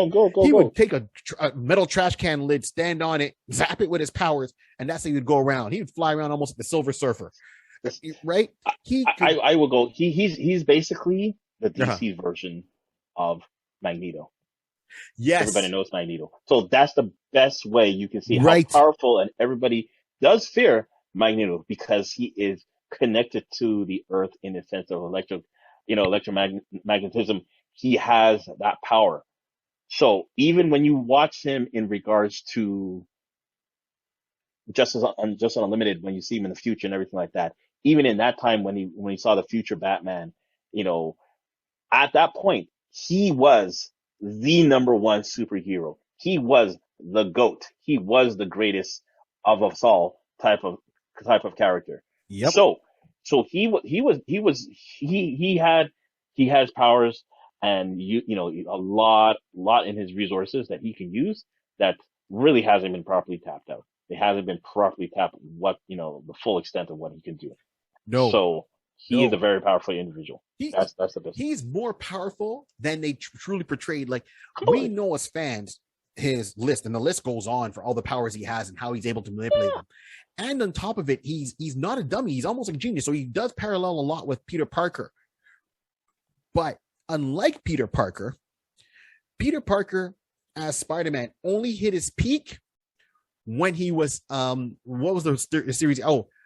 S2: Go.
S1: He would take a metal trash can lid, stand on it, zap it with his powers, and that's how he would go around. He would fly around almost like the Silver Surfer, right?
S2: I will go. He's basically the DC version of Magneto.
S1: Yes,
S2: everybody knows Magneto. So that's the best way you can see how powerful, and everybody does fear Magneto because he is connected to the Earth in the sense of electromagnetism. He has that power. So even when you watch him in regards to Justice Unlimited, when you see him in the future and everything like that, even in that time when he saw the future Batman, at that point, he was the number one superhero. He was the GOAT. He was the greatest of us all type of character.
S1: Yep.
S2: So he has powers, and a lot in his resources that he can use that really hasn't been properly tapped out. It hasn't been properly tapped the full extent of what he can do.
S1: No.
S2: So he is a very powerful individual. That's the best.
S1: He's more powerful than they truly portrayed. Like, we know as fans his list, and the list goes on for all the powers he has and how he's able to manipulate them. And on top of it, he's not a dummy. He's almost like a genius. So he does parallel a lot with Peter Parker. But unlike Peter Parker as Spider-Man only hit his peak when he was what was the series?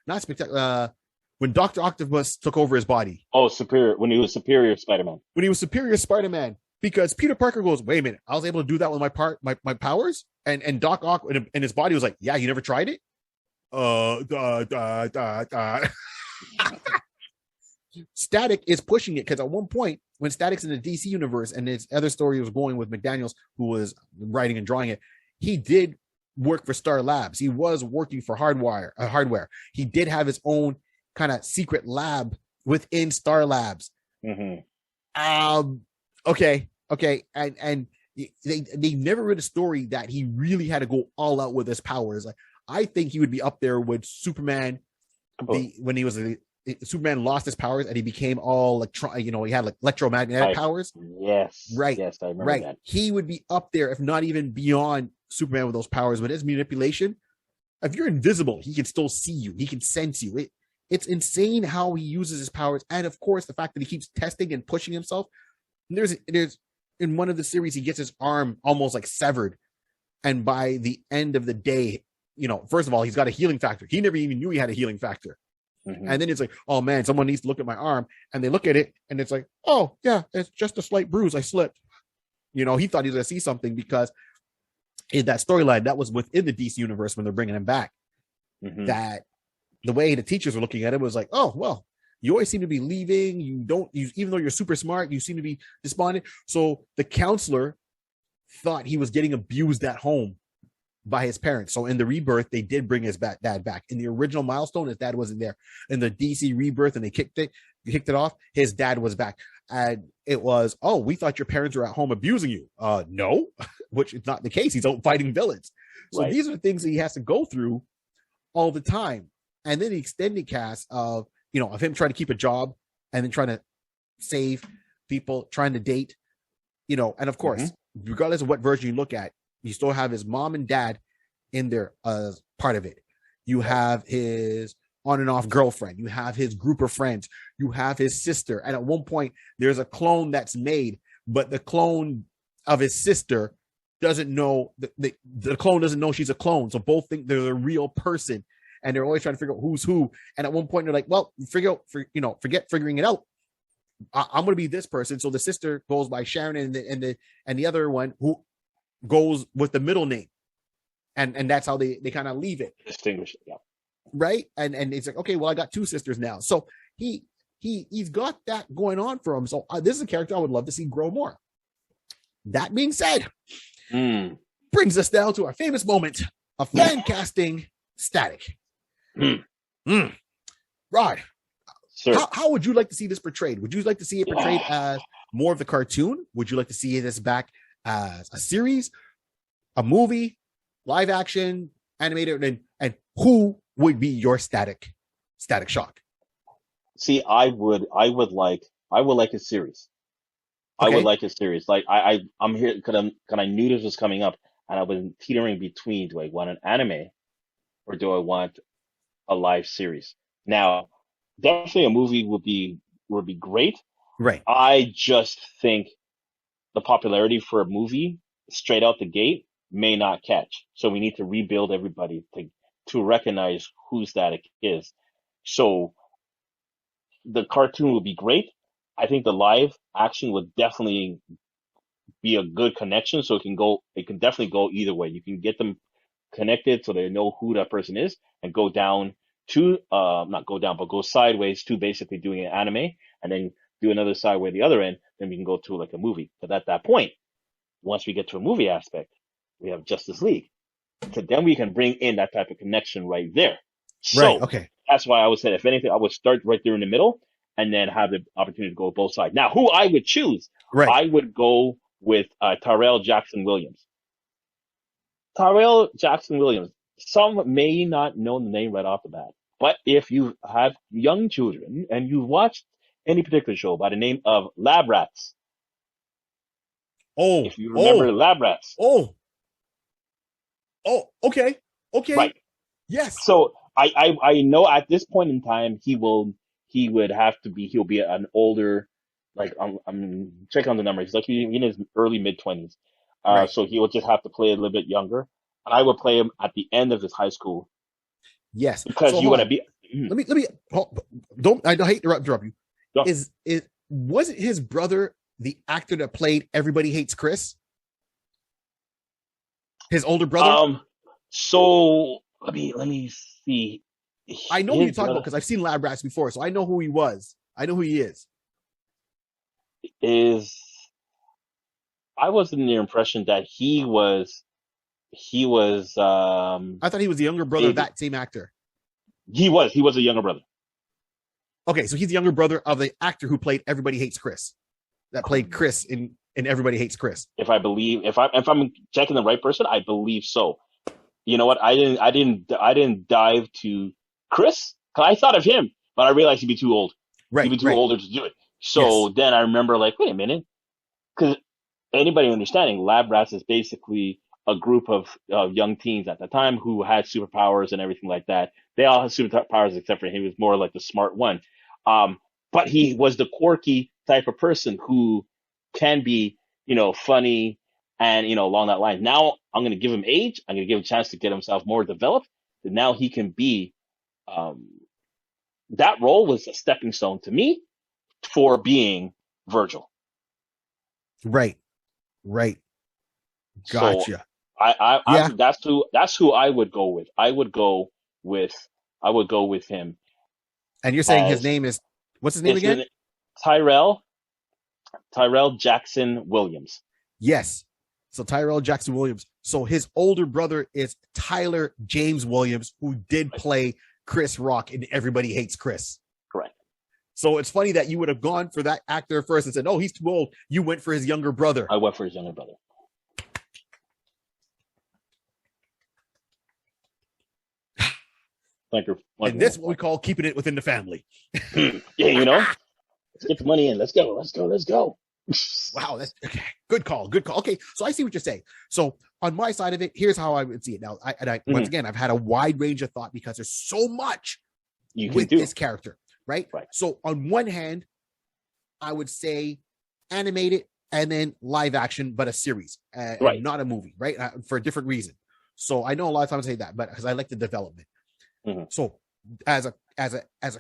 S1: not spectacular. When Dr. Octopus took over his body.
S2: Oh, Superior, when he was Superior Spider-Man.
S1: When he was Superior Spider-Man, because Peter Parker goes, wait a minute, I was able to do that with my powers? And Doc Ock in his body was like, yeah, you never tried it? Static is pushing it, because at one point, when Static's in the DC universe and his other story was going with McDaniels, who was writing and drawing it, he did work for Star Labs. He was working for hardware. He did have his own kind of secret lab within Star Labs. Okay. And they never read a story that he really had to go all out with his powers. Like, I think he would be up there with Superman. When he was Superman lost his powers and he became all he had like electromagnetic powers.
S2: Yes.
S1: Right.
S2: Yes, I remember that.
S1: He would be up there, if not even beyond Superman with those powers. But his manipulation, if you're invisible, he can still see you. He can sense you. It's insane how he uses his powers. And of course, the fact that he keeps testing and pushing himself. And there's in one of the series, he gets his arm almost like severed. And by the end of the day, first of all, he's got a healing factor. He never even knew he had a healing factor. And then it's like, oh man, someone needs to look at my arm. And they look at it and it's like, oh yeah, it's just a slight bruise. I slipped. He thought he was going to see something, because in that storyline that was within the DC universe when they're bringing him back, that the way the teachers were looking at it was like, oh, well, you always seem to be leaving. Even though you're super smart, you seem to be despondent. So the counselor thought he was getting abused at home by his parents. So in the Rebirth, they did bring his dad back. In the original Milestone, his dad wasn't there. In the DC Rebirth, and they kicked it off, his dad was back. And it was, oh, we thought your parents were at home abusing you. No, which is not the case. He's out fighting villains. So These are the things that he has to go through all the time. And then the extended cast of him trying to keep a job and then trying to save people, trying to date, and of course, regardless of what version you look at, you still have his mom and dad in there as part of it. You have his on and off girlfriend. You have his group of friends. You have his sister. And at one point, there's a clone that's made, but the clone of his sister doesn't know, the clone doesn't know she's a clone. So both think they're a real person. And they're always trying to figure out who's who. And at one point, they're like, well, forget figuring it out. I'm going to be this person. So the sister goes by Sharon, and the other one who goes with the middle name. And that's how they kind of leave it.
S2: Distinguish it, yeah.
S1: Right? And it's like, okay, well, I got two sisters now. So he's got that going on for him. So this is a character I would love to see grow more. That being said, brings us down to our famous moment of fan casting Static. Rod, how would you like to see this portrayed? Would you like to see it portrayed as more of the cartoon? Would you like to see this back as a series, a movie, live action, animated, and who would be your Static Shock?
S2: See, I would like a series. Okay. I would like a series. Like I'm here because I knew this was coming up, and I've been teetering between: do I want an anime or do I want a live series? Now, definitely a movie would be great.
S1: Right.
S2: I just think the popularity for a movie straight out the gate may not catch. So we need to rebuild everybody to recognize who Static is. So the cartoon would be great. I think the live action would definitely be a good connection. So it can definitely go either way. You can get them connected so they know who that person is, and go down to not go down, but go sideways to basically doing an anime, and then do another sideway the other end. Then we can go to like a movie. But at that point, once we get to a movie aspect, we have Justice League. So then we can bring in that type of connection right there. So
S1: okay.
S2: That's why I would say, if anything, I would start right there in the middle and then have the opportunity to go both sides. Now, who I would choose, I would go with Tyrell Jackson Williams. Tyrell Jackson Williams. Some may not know the name right off the bat, but if you have young children and you watched any particular show by the name of Lab Rats, if you remember Lab Rats,
S1: okay,
S2: right,
S1: yes.
S2: So I know at this point in time he'll be an older, like I'm checking on the numbers. He's like in his early mid-20s, so he will just have to play a little bit younger. And I would play him at the end of his high school.
S1: Yes,
S2: because you want to be
S1: let me don't I hate to interrupt you.
S2: Go.
S1: Wasn't his brother the actor that played Everybody Hates Chris? His older brother?
S2: So let me see.
S1: I know who you're talking about because I've seen Lab Rats before, so I know who he was. I know who he is.
S2: I was in the impression that he was
S1: I thought he was the younger brother of that same actor.
S2: He was a younger brother.
S1: Okay, so he's the younger brother of the actor who played Everybody Hates Chris. That played Chris in Everybody Hates Chris.
S2: If I'm checking the right person, I believe so. You know what? I didn't dive to Chris. Cause I thought of him, but I realized he'd be too old.
S1: Right.
S2: He'd be too older to do it. So then I remember like, wait a minute. Cause anybody understanding, Lab Rats is basically a group of young teens at the time who had superpowers and everything like that. They all had superpowers except for him. He was more like the smart one. But he was the quirky type of person who can be, funny and, along that line. Now I'm going to give him age. I'm going to give him a chance to get himself more developed. And now he can be, that role was a stepping stone to me for being Virgil.
S1: Right. Gotcha.
S2: So that's who I would go with. I would go with him.
S1: And you're saying his name is, what's his name again?
S2: Tyrell Jackson Williams.
S1: Yes. So Tyrell Jackson Williams. So his older brother is Tyler James Williams, who did play Chris Rock in Everybody Hates Chris.
S2: Correct.
S1: So it's funny that you would have gone for that actor first and said, "Oh, he's too old." You went for his younger brother.
S2: I went for his younger brother.
S1: And this is what we call keeping it within the family.
S2: Yeah, let's get the money in. Let's go.
S1: Wow, that's okay. Good call. Okay, so I see what you're saying. So on my side of it, here's how I would see it. Now, once again, I've had a wide range of thought because there's so much with this character, right? So on one hand, I would say animated and then live action, but a series, not a movie, right? For a different reason. So I know a lot of times I say that, but because I like the development. So as a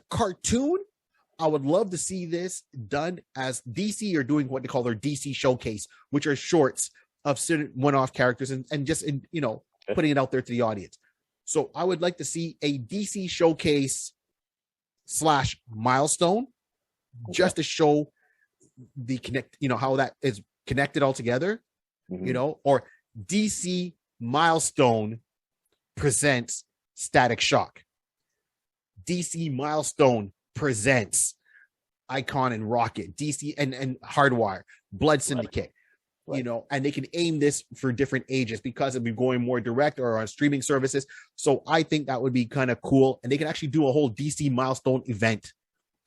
S1: cartoon, I would love to see this done as DC are doing what they call their DC showcase, which are shorts of certain one-off characters and just putting it out there to the audience. So I would like to see a DC showcase / milestone just to show the how that is connected all together, or DC milestone presents Static Shock. DC Milestone presents Icon and Rocket, DC and Hardwire, Blood Syndicate, and they can aim this for different ages because it'll be going more direct or on streaming services. So I think that would be kind of cool. And they can actually do a whole DC Milestone event.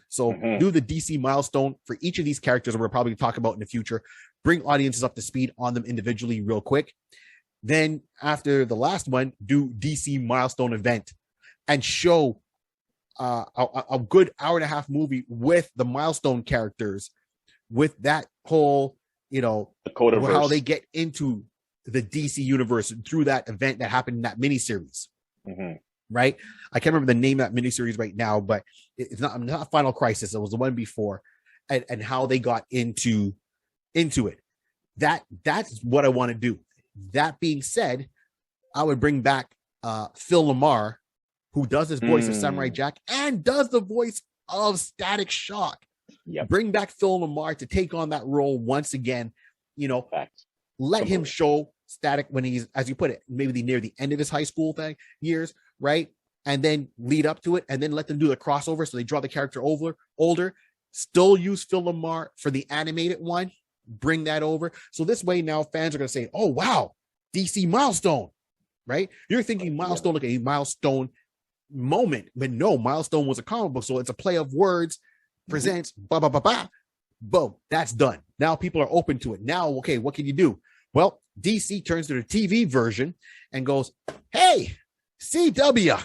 S1: So do the DC Milestone for each of these characters that we're probably talking about in the future, bring audiences up to speed on them individually real quick. Then after the last one, do DC Milestone event and show a good hour and a half movie with the Milestone characters, with that whole,
S2: Dakotaverse.
S1: How they get into the DC universe through that event that happened in that miniseries. Right? I can't remember the name of that miniseries right now, but it's not Final Crisis. It was the one before, and how they got into it. That's what I want to do. That being said, I would bring back Phil LaMarr, who does his voice of Samurai Jack and does the voice of Static Shock. Bring back Phil LaMarr to take on that role once again. Let him show Static when he's, as you put it, maybe near the end of his high school years, right? And then lead up to it, and then let them do the crossover so they draw the character older. Still use Phil LaMarr for the animated one. Bring that over. So this way now fans are going to say, "Oh, wow, DC Milestone," right? You're thinking Milestone like a milestone moment, but no, Milestone was a comic book, so it's a play of words. Presents blah blah blah blah. Boom, that's done. Now people are open to it. Now, okay, what can you do? Well, DC turns to the TV version and goes, "Hey, CW,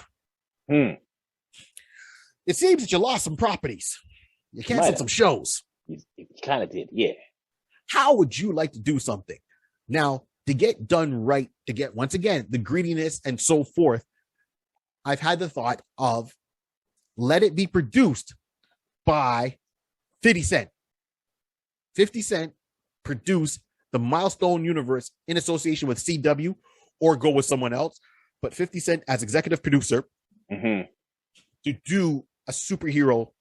S1: it seems that you lost some properties. You canceled some shows."
S2: You kind of did, yeah.
S1: How would you like to do something now to get done right? To get, once again, the greediness and so forth. I've had the thought of let it be produced by 50 Cent. 50 Cent produce the Milestone universe in association with CW, or go with someone else. But 50 Cent as executive producer to do a superhero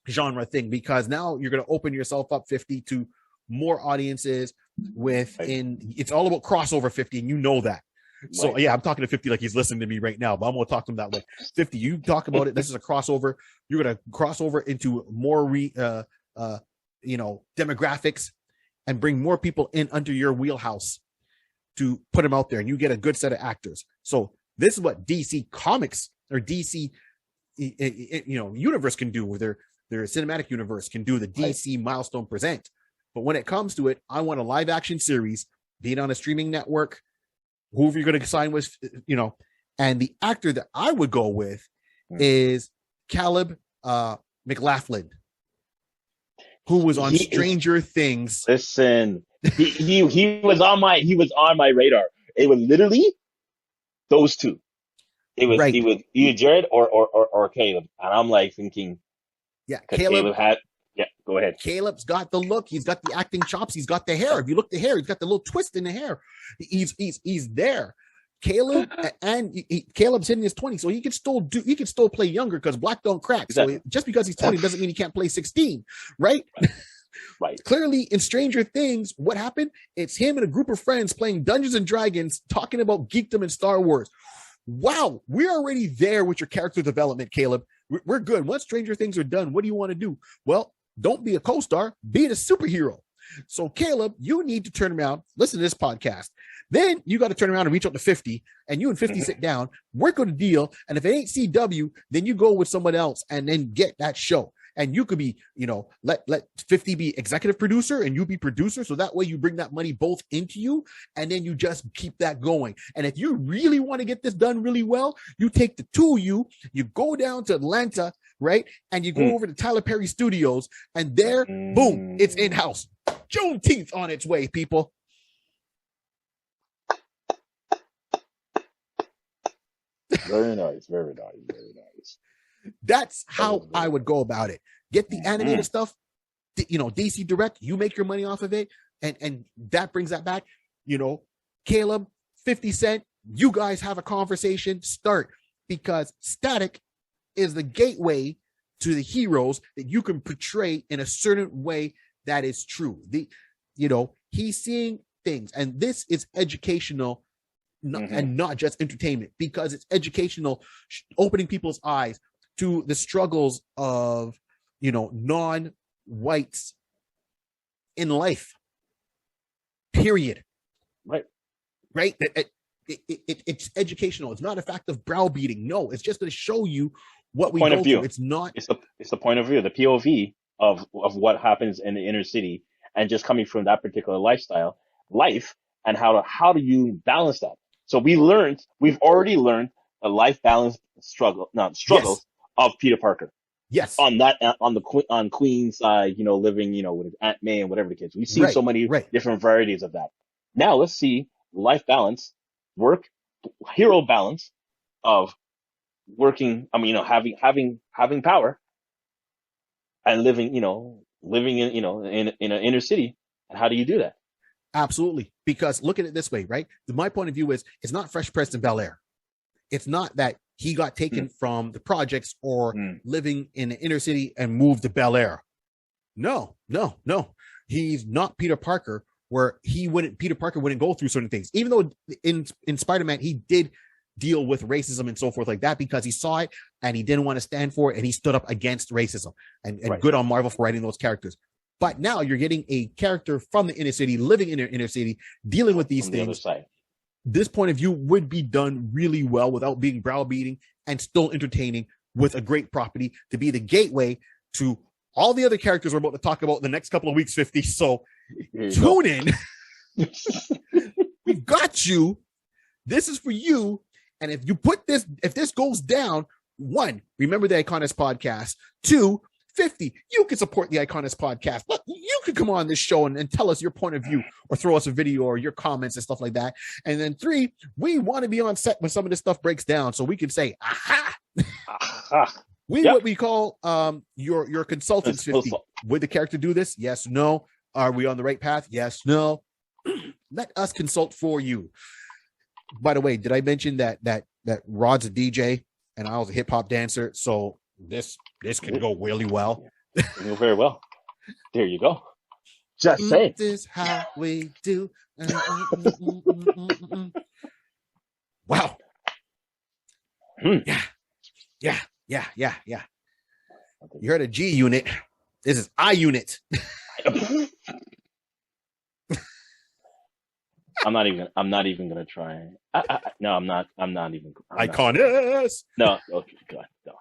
S1: genre thing, because now you're going to open yourself up, 50, to more audiences within. It's all about crossover, 50, and you know that. So yeah, I'm talking to 50 like he's listening to me right now, but I'm going to talk to him that way. 50, you talk about it. This is a crossover. You're going to cross over into more demographics and bring more people in under your wheelhouse to put them out there, and you get a good set of actors. So this is what DC Comics or DC universe can do, or their cinematic universe can do. The DC Milestone present. But when it comes to it, I want a live action series, be it on a streaming network, whoever you're going to sign with, and the actor that I would go with is Caleb McLaughlin, who was on Stranger Things.
S2: Listen, he was on my radar. It was literally those two. It was either Jared or Caleb, and I'm like thinking, Caleb had. Yeah, go ahead.
S1: Caleb's got the look. He's got the acting chops. He's got the hair. If you look at the hair, he's got the little twist in the hair. He's there. Caleb Caleb's in his 20s, so he can still play younger, because black don't crack. Exactly. So just because he's 20 doesn't mean he can't play 16, right?
S2: Right.
S1: Clearly, in Stranger Things, what happened? It's him and a group of friends playing Dungeons and Dragons, talking about geekdom and Star Wars. Wow, we're already there with your character development, Caleb. We're good. Once Stranger Things are done, what do you want to do? Well, don't be a co-star, be a superhero. So Caleb, you need to turn around, listen to this podcast. Then you got to turn around and reach out to 50, and you and 50 sit down, work on a deal. And if it ain't CW, then you go with someone else and then get that show. And you could be, let 50 be executive producer and you be producer. So that way you bring that money both into you, and then you just keep that going. And if you really want to get this done really well, you take the two of you go down to Atlanta, right? And you go over to Tyler Perry Studios, and there, boom, it's in-house. Juneteenth on its way, people.
S2: Very nice, very nice, very nice.
S1: That's how I would go about it. Get the animated stuff, DC Direct, you make your money off of it, and that brings that back. Caleb, 50 Cent, you guys have a conversation, start, because Static is the gateway to the heroes that you can portray in a certain way that is true. He's seeing things, and this is educational, and not just entertainment, because it's educational, opening people's eyes to the struggles of non-whites in life, period. Right. It's educational. It's not a fact of browbeating. No, it's just going to show you what we go through. It's not.
S2: It's the point of view, the POV of what happens in the inner city, and just coming from that particular life, and how do you balance that? So we've already learned a life balance struggles of Peter Parker.
S1: Yes.
S2: On Queen's side, living, with Aunt May and whatever the case. We've seen so many different varieties of that. Now let's see life balance, work, hero balance of working. Having power and living in an inner city. And how do you do that?
S1: Absolutely. Because look at it this way, right? My point of view is, it's not Fresh Prince in Bel-Air. It's not that he got taken from the projects or living in the inner city and moved to Bel-Air. No. He's not Peter Parker, where Peter Parker wouldn't go through certain things. Even though in Spider-Man, he did deal with racism and so forth like that, because he saw it and he didn't want to stand for it, and he stood up against racism, and good on Marvel for writing those characters. But now you're getting a character from the inner city, living in the inner city, dealing with these things. This point of view would be done really well without being browbeating, and still entertaining, with a great property to be the gateway to all the other characters we're about to talk about in the next couple of weeks, 50. So tune in. We've got you. This is for you. And if this goes down, 1, remember the Iconist podcast. 2, 50, you can support the Iconist podcast. Look, you can come on this show and tell us your point of view, or throw us a video or your comments and stuff like that. And then 3, we want to be on set when some of this stuff breaks down, so we can say, aha. What we call your consultants 50. Would the character do this? Yes, no. Are we on the right path? Yes, no. Let us consult for you. By the way, did I mention that Rod's a DJ and I was a hip hop dancer? So this can go really well.
S2: Go very well. There you go. Just say
S1: this is how we do. Wow. Yeah. You heard a G unit. This is I unit.
S2: I'm not even gonna try. No, I'm not even.
S1: Iconus.
S2: No, okay, God, no.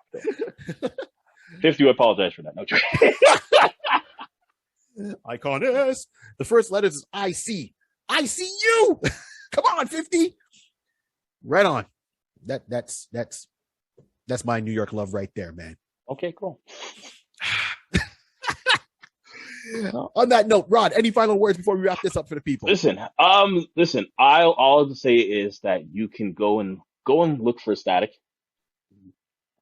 S2: 50, I apologize for that. No,
S1: Iconus. The first letters is I see. I see you. Come on, 50. Right on. That's my New York love right there, man.
S2: Okay, cool.
S1: On that note, Rod, any final words before we wrap this up for the people?
S2: Listen. All I'll say is that you can go and look for Static.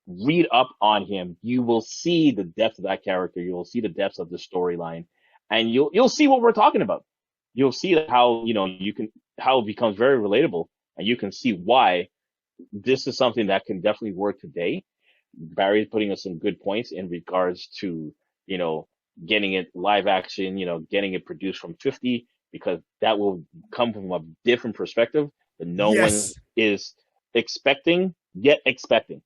S2: Read up on him. You will see the depth of that character. You will see the depth of the storyline, and you'll see what we're talking about. You'll see how how it becomes very relatable, and you can see why this is something that can definitely work today. Barry's putting us some good points in regards to getting it live action, getting it produced from 50, because that will come from a different perspective that no one is expecting, yet expecting.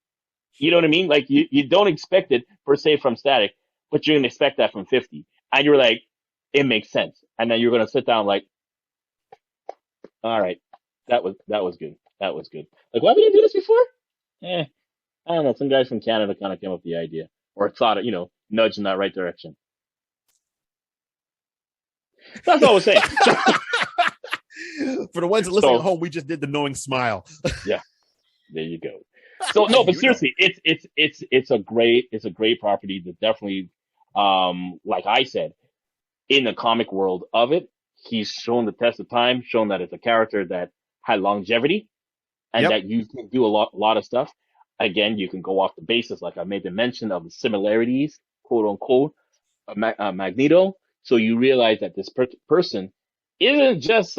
S2: You know what I mean? Like you don't expect it per se from Static, but you're going to expect that from 50. And you're like, it makes sense. And then you're going to sit down like, all right, that was good. That was good. Like, why didn't you do this before? I don't know. Some guys from Canada kind of came up with the idea or thought it, nudge in that right direction. That's all I was saying.
S1: For the ones that listen at home, we just did the knowing smile.
S2: Yeah, there you go. So no, but seriously, it's a great property that definitely, like I said, in the comic world of it, he's shown the test of time, shown that it's a character that had longevity, and that you can do a lot of stuff. Again, you can go off the basis, like I made the mention of the similarities, quote unquote, of Magneto. So you realize that this person isn't just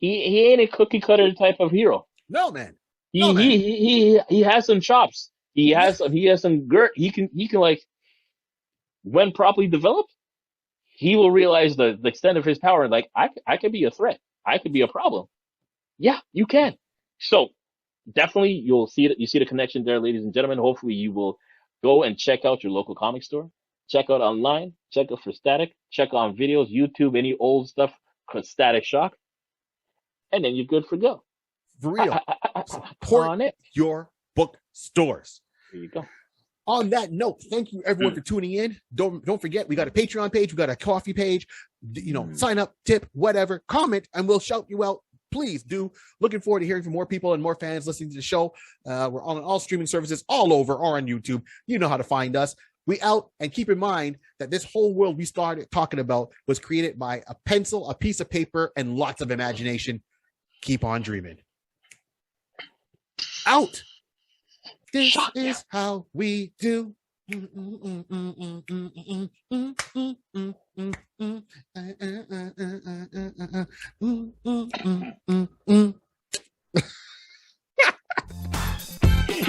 S2: he ain't a cookie cutter type of hero.
S1: No, man.
S2: He has some chops. He has some grit. He can like, when properly developed, he will realize the extent of his power. Like, I could be a threat. I could be a problem. Yeah, you can. So definitely you'll see it. You see the connection there, ladies and gentlemen. Hopefully you will go and check out your local comic store. Check out online. Check out for Static. Check on videos, YouTube, any old stuff, Static Shock. And then you're good for go.
S1: For real. Support your bookstores.
S2: There you go.
S1: On that note, thank you everyone for tuning in. Don't forget, we got a Patreon page, we got a coffee page. Sign up, tip, whatever, comment, and we'll shout you out. Please do. Looking forward to hearing from more people and more fans listening to the show. We're on all streaming services all over or on YouTube. You know how to find us. We out, and keep in mind that this whole world we started talking about was created by a pencil, a piece of paper, and lots of imagination. Keep on dreaming. Out. This is how we do.
S2: Yeah,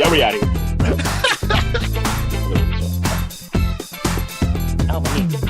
S2: we out of here.